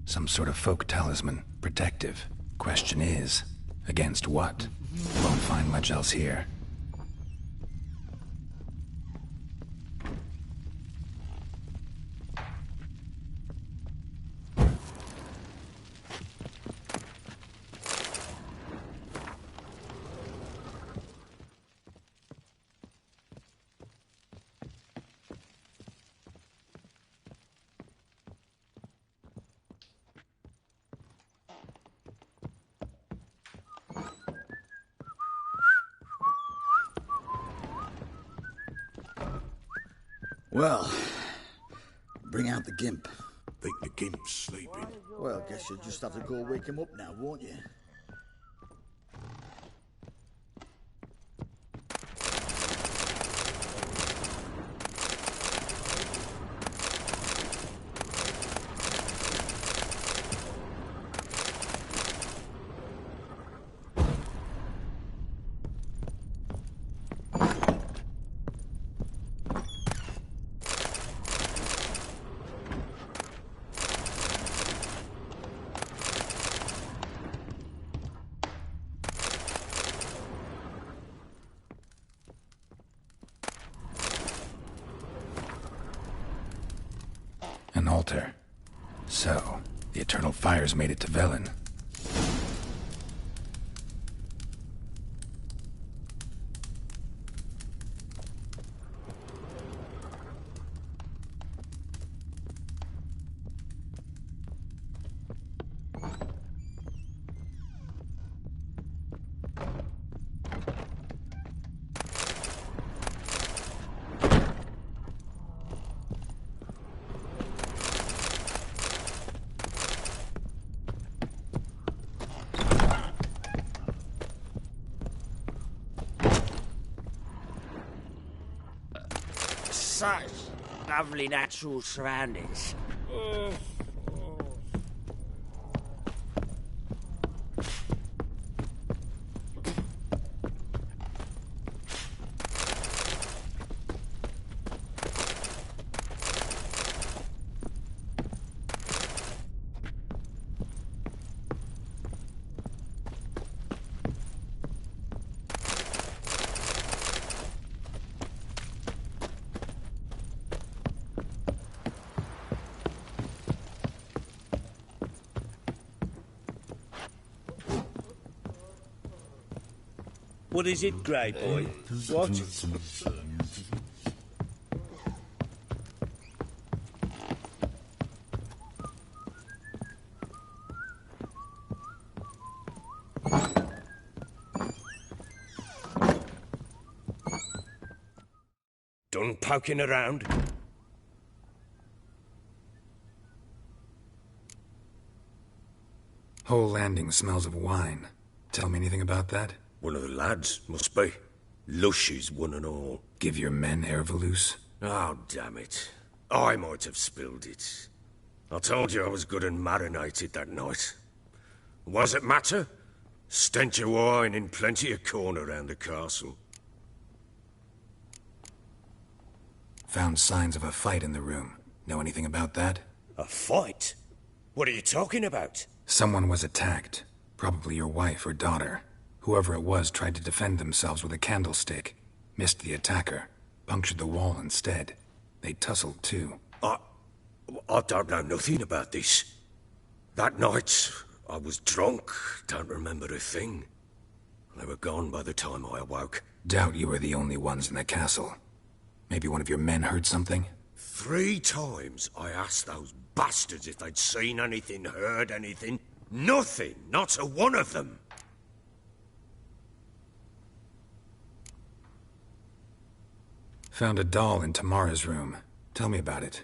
Some sort of folk talisman. Protective. Question is, against what? Won't find much else here. Well, bring out the gimp. Think the gimp's sleeping? Well, guess you'll just have to go wake him up now, won't you? An altar. So, the Eternal Fires made it to Velen. Such lovely natural surroundings. What is it, Grey Boy? What? Done poking around? Whole landing smells of wine. Tell me anything about that? One of the lads, must be. Lushes, one and all. Give your men Herveloos? Oh, damn it. I might have spilled it. I told you I was good and marinated that night. What does it matter? Stench of wine in plenty of corn around the castle. Found signs of a fight in the room. Know anything about that? A fight? What are you talking about? Someone was attacked. Probably your wife or daughter. Whoever it was tried to defend themselves with a candlestick. Missed the attacker. Punctured the wall instead. They tussled too. I don't know nothing about this. That night, I was drunk. Don't remember a thing. They were gone by the time I awoke. Doubt you were the only ones in the castle. Maybe one of your men heard something? 3 times I asked those bastards if they'd seen anything, heard anything. Nothing. Not a one of them. Found a doll in Tamara's room. Tell me about it.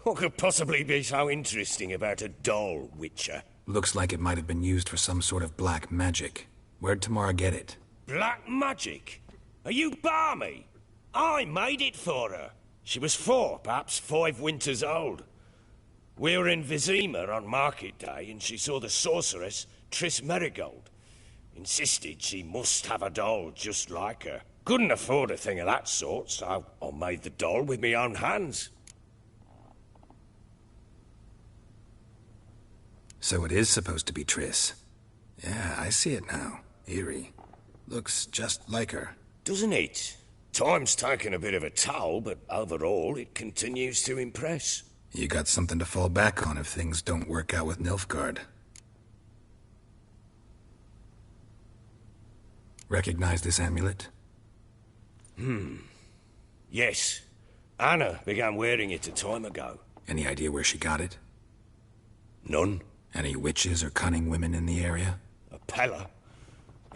What could possibly be so interesting about a doll, Witcher? Looks like it might have been used for some sort of black magic. Where'd Tamara get it? Black magic? Are you balmy? I made it for her. She was 4, perhaps 5 winters old. We were in Vizima on market day, and she saw the sorceress, Triss Merigold. Insisted she must have a doll just like her. Couldn't afford a thing of that sort, so I made the doll with my own hands. So it is supposed to be Triss. Yeah, I see it now. Eerie. Looks just like her. Doesn't it? Time's taken a bit of a toll, but overall it continues to impress. You got something to fall back on if things don't work out with Nilfgaard. Recognize this amulet? Yes. Anna began wearing it a time ago. Any idea where she got it? None. Any witches or cunning women in the area? A Pella.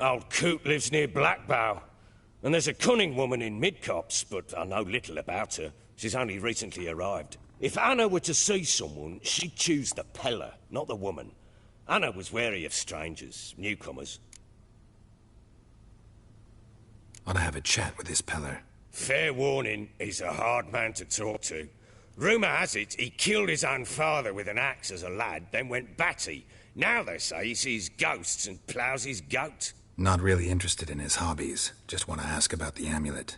Old Coot lives near Blackbow. And there's a cunning woman in Midcopse, but I know little about her. She's only recently arrived. If Anna were to see someone, she'd choose the Pella, not the woman. Anna was wary of strangers, newcomers. Ought to have a chat with this Peller. Fair warning, he's a hard man to talk to. Rumour has it he killed his own father with an axe as a lad, then went batty. Now they say he sees ghosts and ploughs his goat. Not really interested in his hobbies. Just want to ask about the amulet.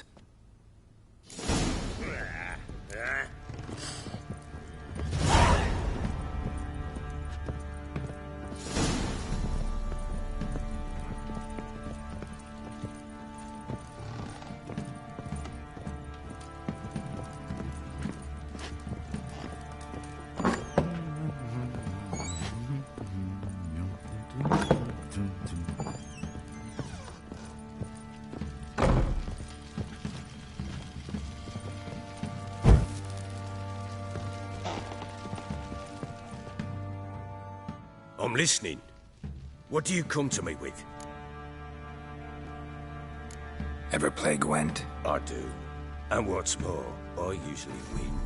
I'm listening. What do you come to me with? Ever play Gwent? I do. And what's more, I usually win.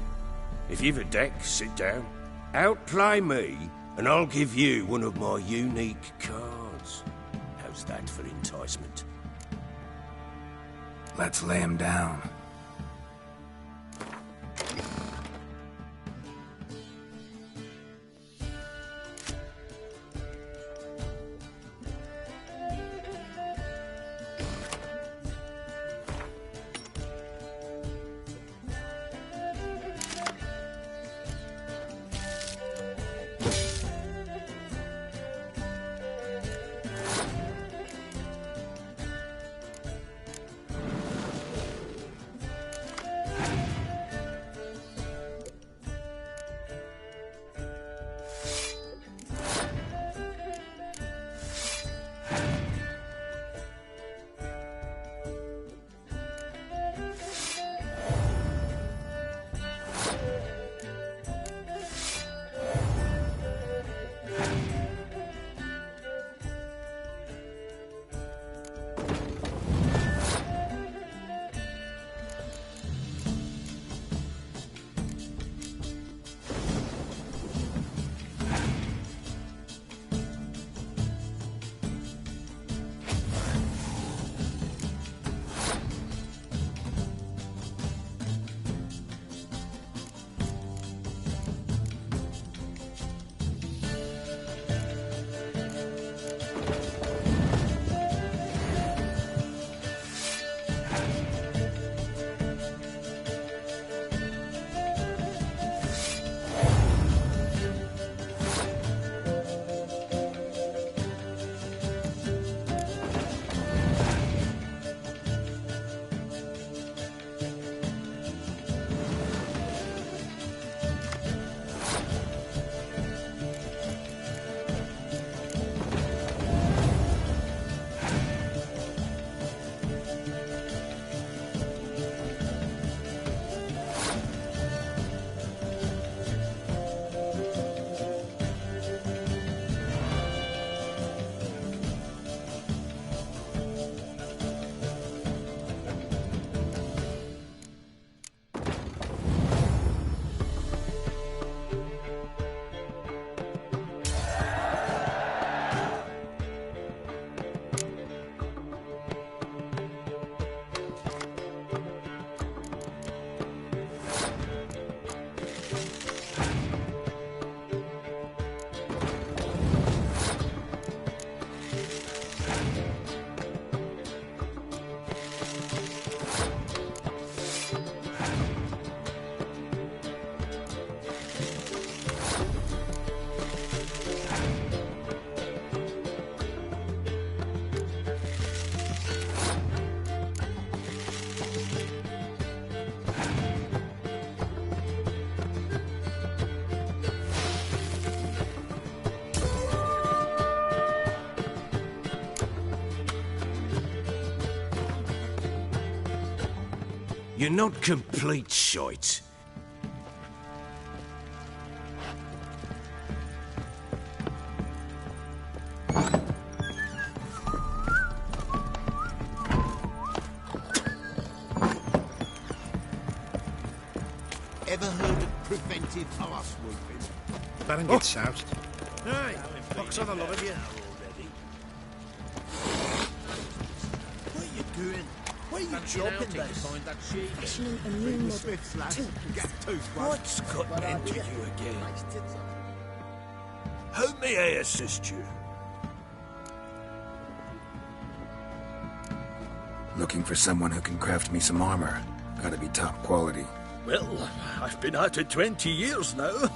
If you've a deck, sit down. Outplay me, and I'll give you one of my unique cards. How's that for enticement? Let's lay him down. You're not complete shite. Ever heard of preventive arse whooping? Baron gets soused. Hey, box on the lot of you. What are you doing? Where are you chopping this? Fashioning a new model two-piece. What's gotten into you again? How may I assist you? Looking for someone who can craft me some armor. Gotta be top quality. Well, I've been at it 20 years now.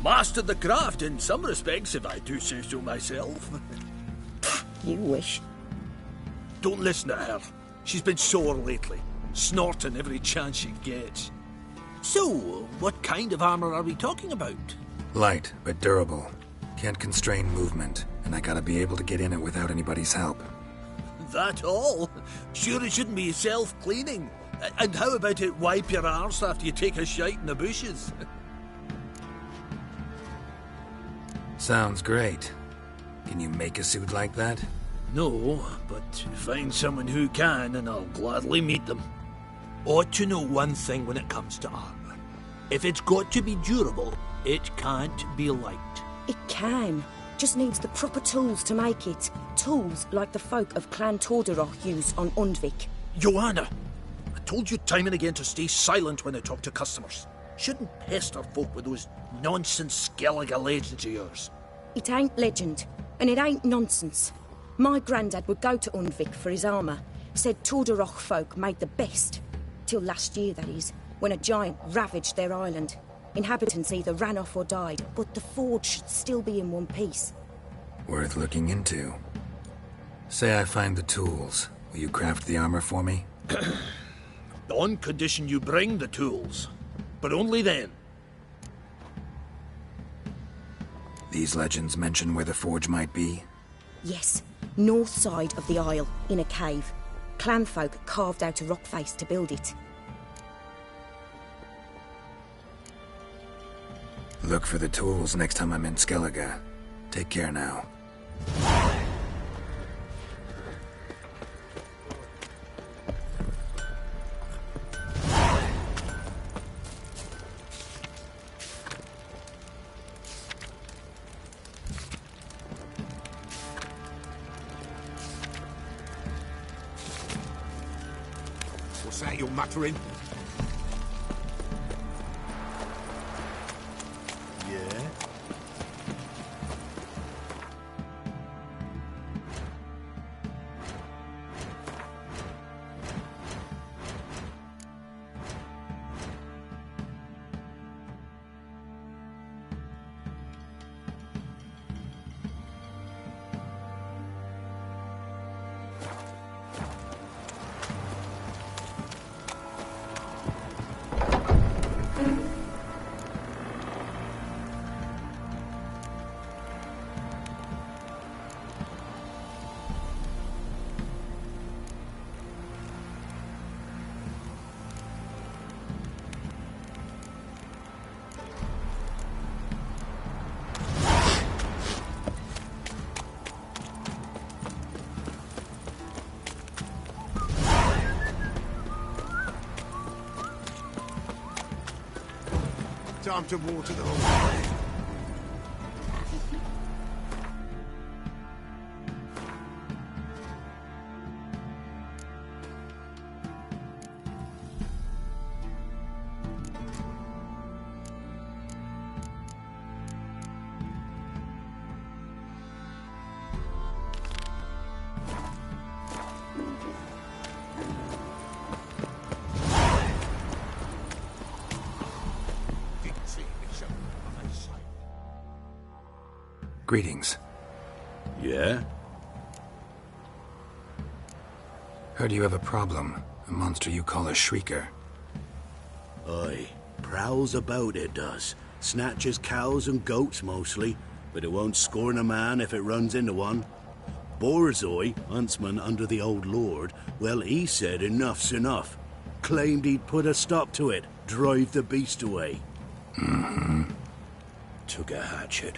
Mastered the craft in some respects, if I do say so myself. You wish. Don't listen to her. She's been sore lately, snorting every chance she gets. So, what kind of armor are we talking about? Light, but durable. Can't constrain movement, and I gotta be able to get in it without anybody's help. That all? Sure it shouldn't be self-cleaning. And how about it wipe your arse after you take a shite in the bushes? Sounds great. Can you make a suit like that? No, but find someone who can and I'll gladly meet them. Ought to know one thing when it comes to armor. If it's got to be durable, it can't be light. It can. Just needs the proper tools to make it. Tools like the folk of Clan Tordarroch use on Undvik. Joanna! I told you time and again to stay silent when I talk to customers. Shouldn't pester folk with those nonsense Skellige legends of yours. It ain't legend, and it ain't nonsense. My granddad would go to Undvik for his armour. Said Tordarroch folk made the best. Till last year, that is, when a giant ravaged their island. Inhabitants either ran off or died, but the forge should still be in one piece. Worth looking into. Say I find the tools. Will you craft the armor for me? On condition you bring the tools. But only then. These legends mention where the forge might be? Yes, north side of the isle, in a cave. Clanfolk carved out a rock face to build it. Look for the tools next time I'm in Skellige. Take care now. What's that you're muttering? Yeah? Time to water the horse. Greetings. Yeah? Heard you have a problem. A monster you call a Shrieker. Aye. Prowls about, it does. Snatches cows and goats mostly, but it won't scorn a man if it runs into one. Borzoi, huntsman under the old lord, well, he said enough's enough. claimed he'd put a stop to it, drive the beast away. Mm-hmm. Took a hatchet,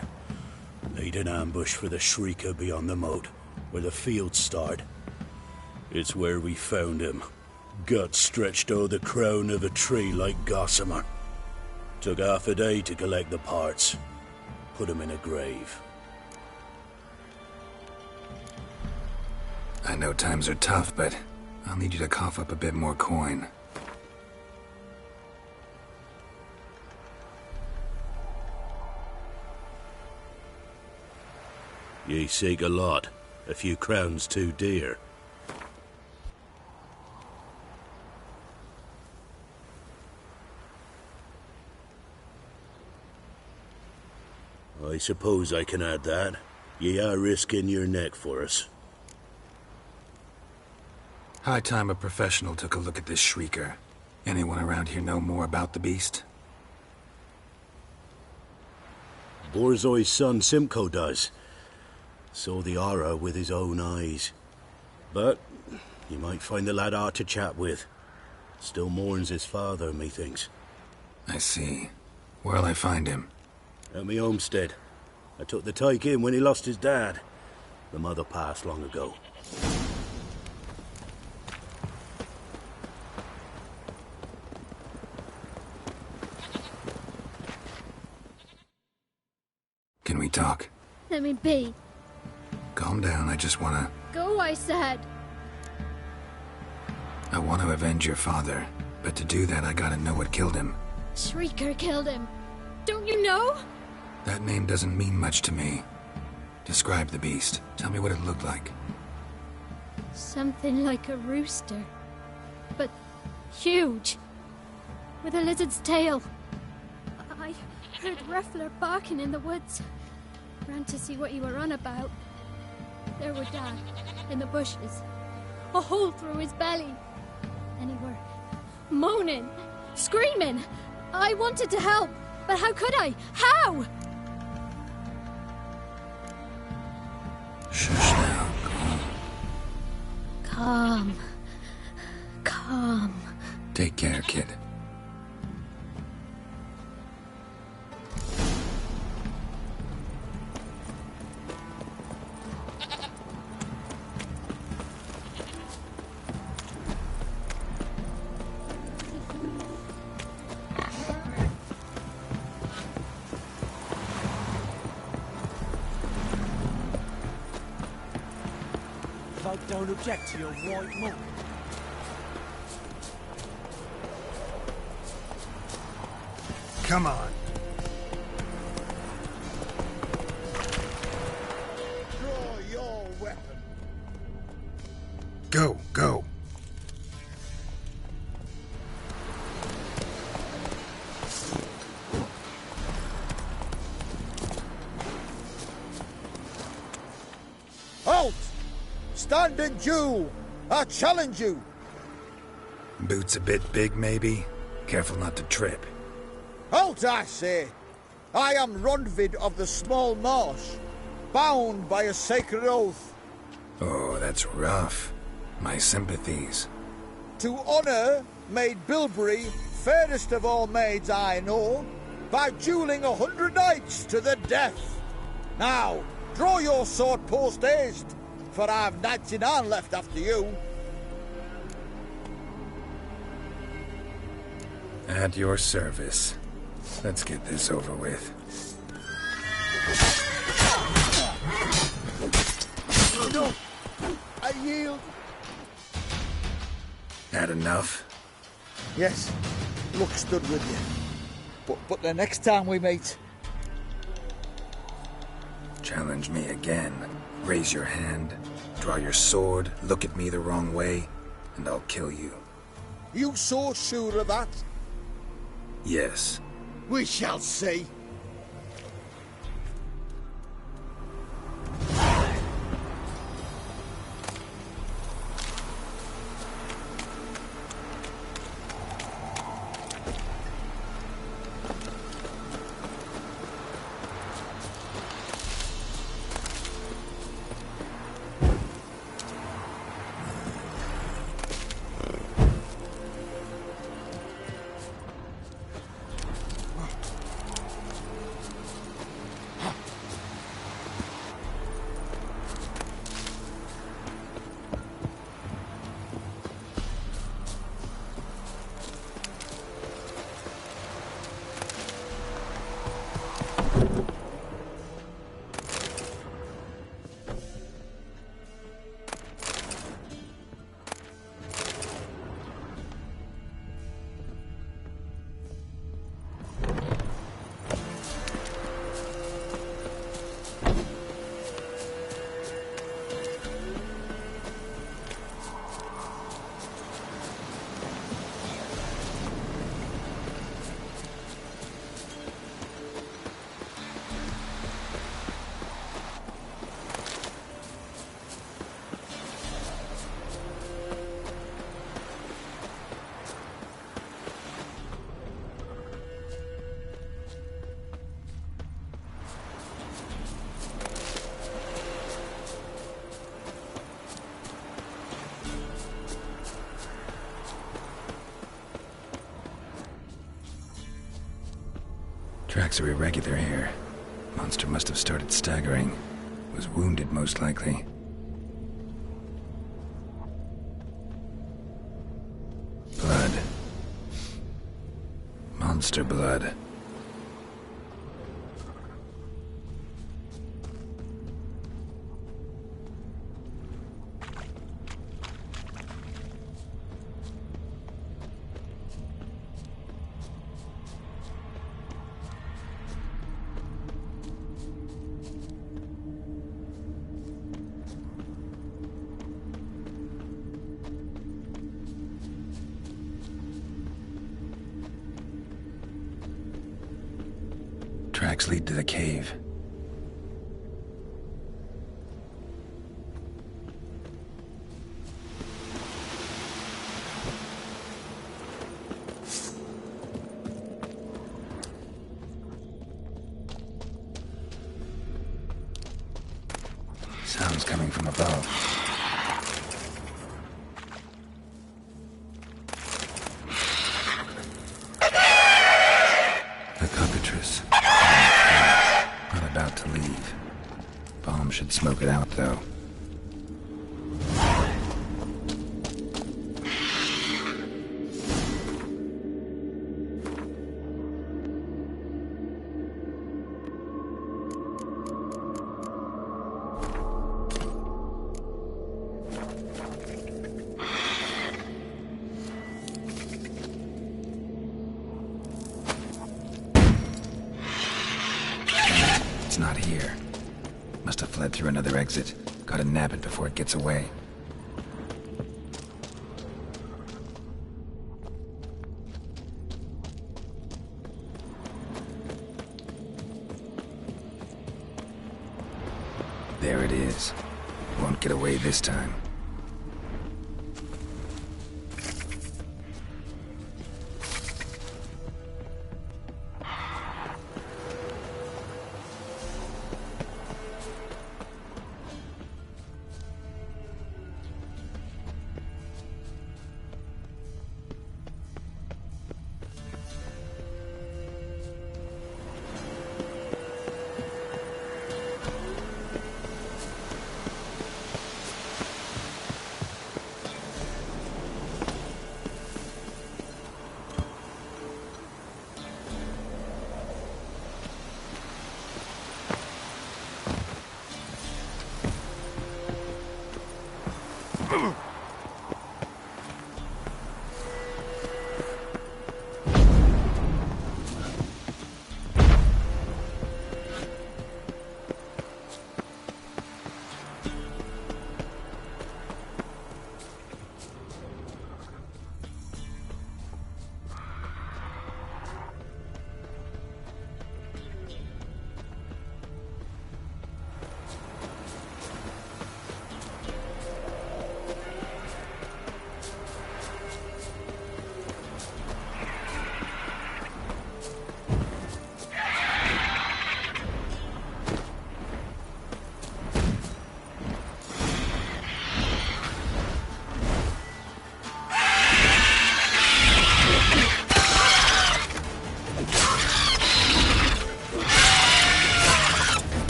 laid an ambush for the Shrieker beyond the moat, where the fields start. It's where we found him, guts stretched o'er the crown of a tree like gossamer. Took half a day to collect the parts, put him in a grave. I know times are tough, but I'll need you to cough up a bit more coin. Ye seek a lot. A few crowns too dear. I suppose I can add that. Ye are risking your neck for us. High time a professional took a look at this Shrieker. Anyone around here know more about the beast? Borzoi's son Simcoe does. Saw the aura with his own eyes. But you might find the lad hard to chat with. Still mourns his father, methinks. I see. Where'll I find him? At me homestead. I took the tyke in when he lost his dad. The mother passed long ago. Can we talk? Let me be. Calm down, I just wanna... Go, I said. I want to avenge your father, but to do that I gotta know what killed him. Shrieker killed him. Don't you know? That name doesn't mean much to me. Describe the beast. Tell me what it looked like. Something like a rooster. But huge. With a lizard's tail. I heard Ruffler barking in the woods. Ran to see what you were on about. There were Dad, in the bushes. A hole through his belly. And he were moaning, screaming. I wanted to help, but how could I? How? Shush now, Calm. Calm. Take care, kid. Don't object to your white monk. Come on. Draw your weapon. Go, go. Halt! Stand and duel! I challenge you! Boots a bit big, maybe? Careful not to trip. Halt, I say! I am Ronvid of the Small Marsh, bound by a sacred oath. Oh, that's rough. My sympathies. To honour Maid Bilberry, fairest of all maids I know, by duelling 100 knights to the death. Now, draw your sword post haste, for I've 99 left after you. At your service. Let's get this over with. No, I yield. Had enough? Yes, luck stood with you. But the next time we meet... Challenge me again. Raise your hand, draw your sword, look at me the wrong way, and I'll kill you. You so sure of that? Yes. We shall see. Tracks are irregular here. Monster must have started staggering. Was wounded, most likely. Blood. Monster blood. Tracks lead to the cave. Sounds coming from above. The cockatrice. Not about to leave. Bomb should smoke it out, though. It's not here. Must have fled through another exit. Gotta nab it before it gets away. There it is. Won't get away this time.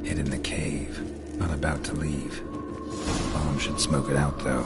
Hid in the cave, not about to leave. Bomb should smoke it out, though.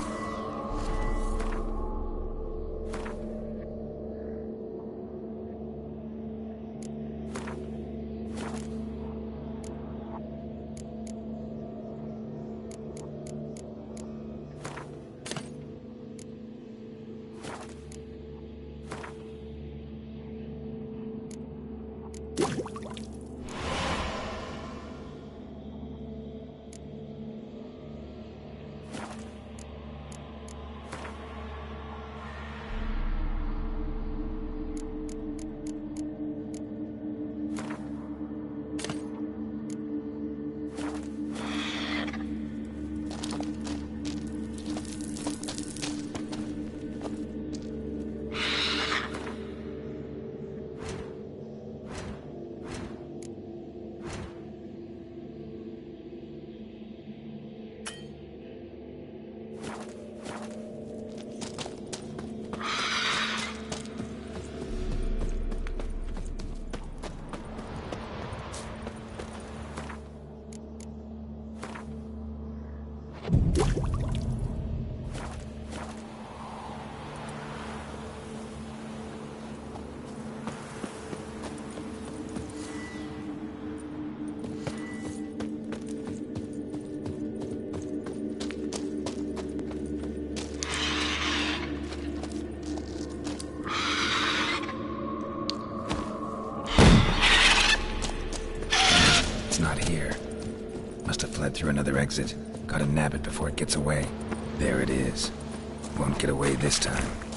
Through another exit. Gotta nab it before it gets away. There it is. Won't get away this time.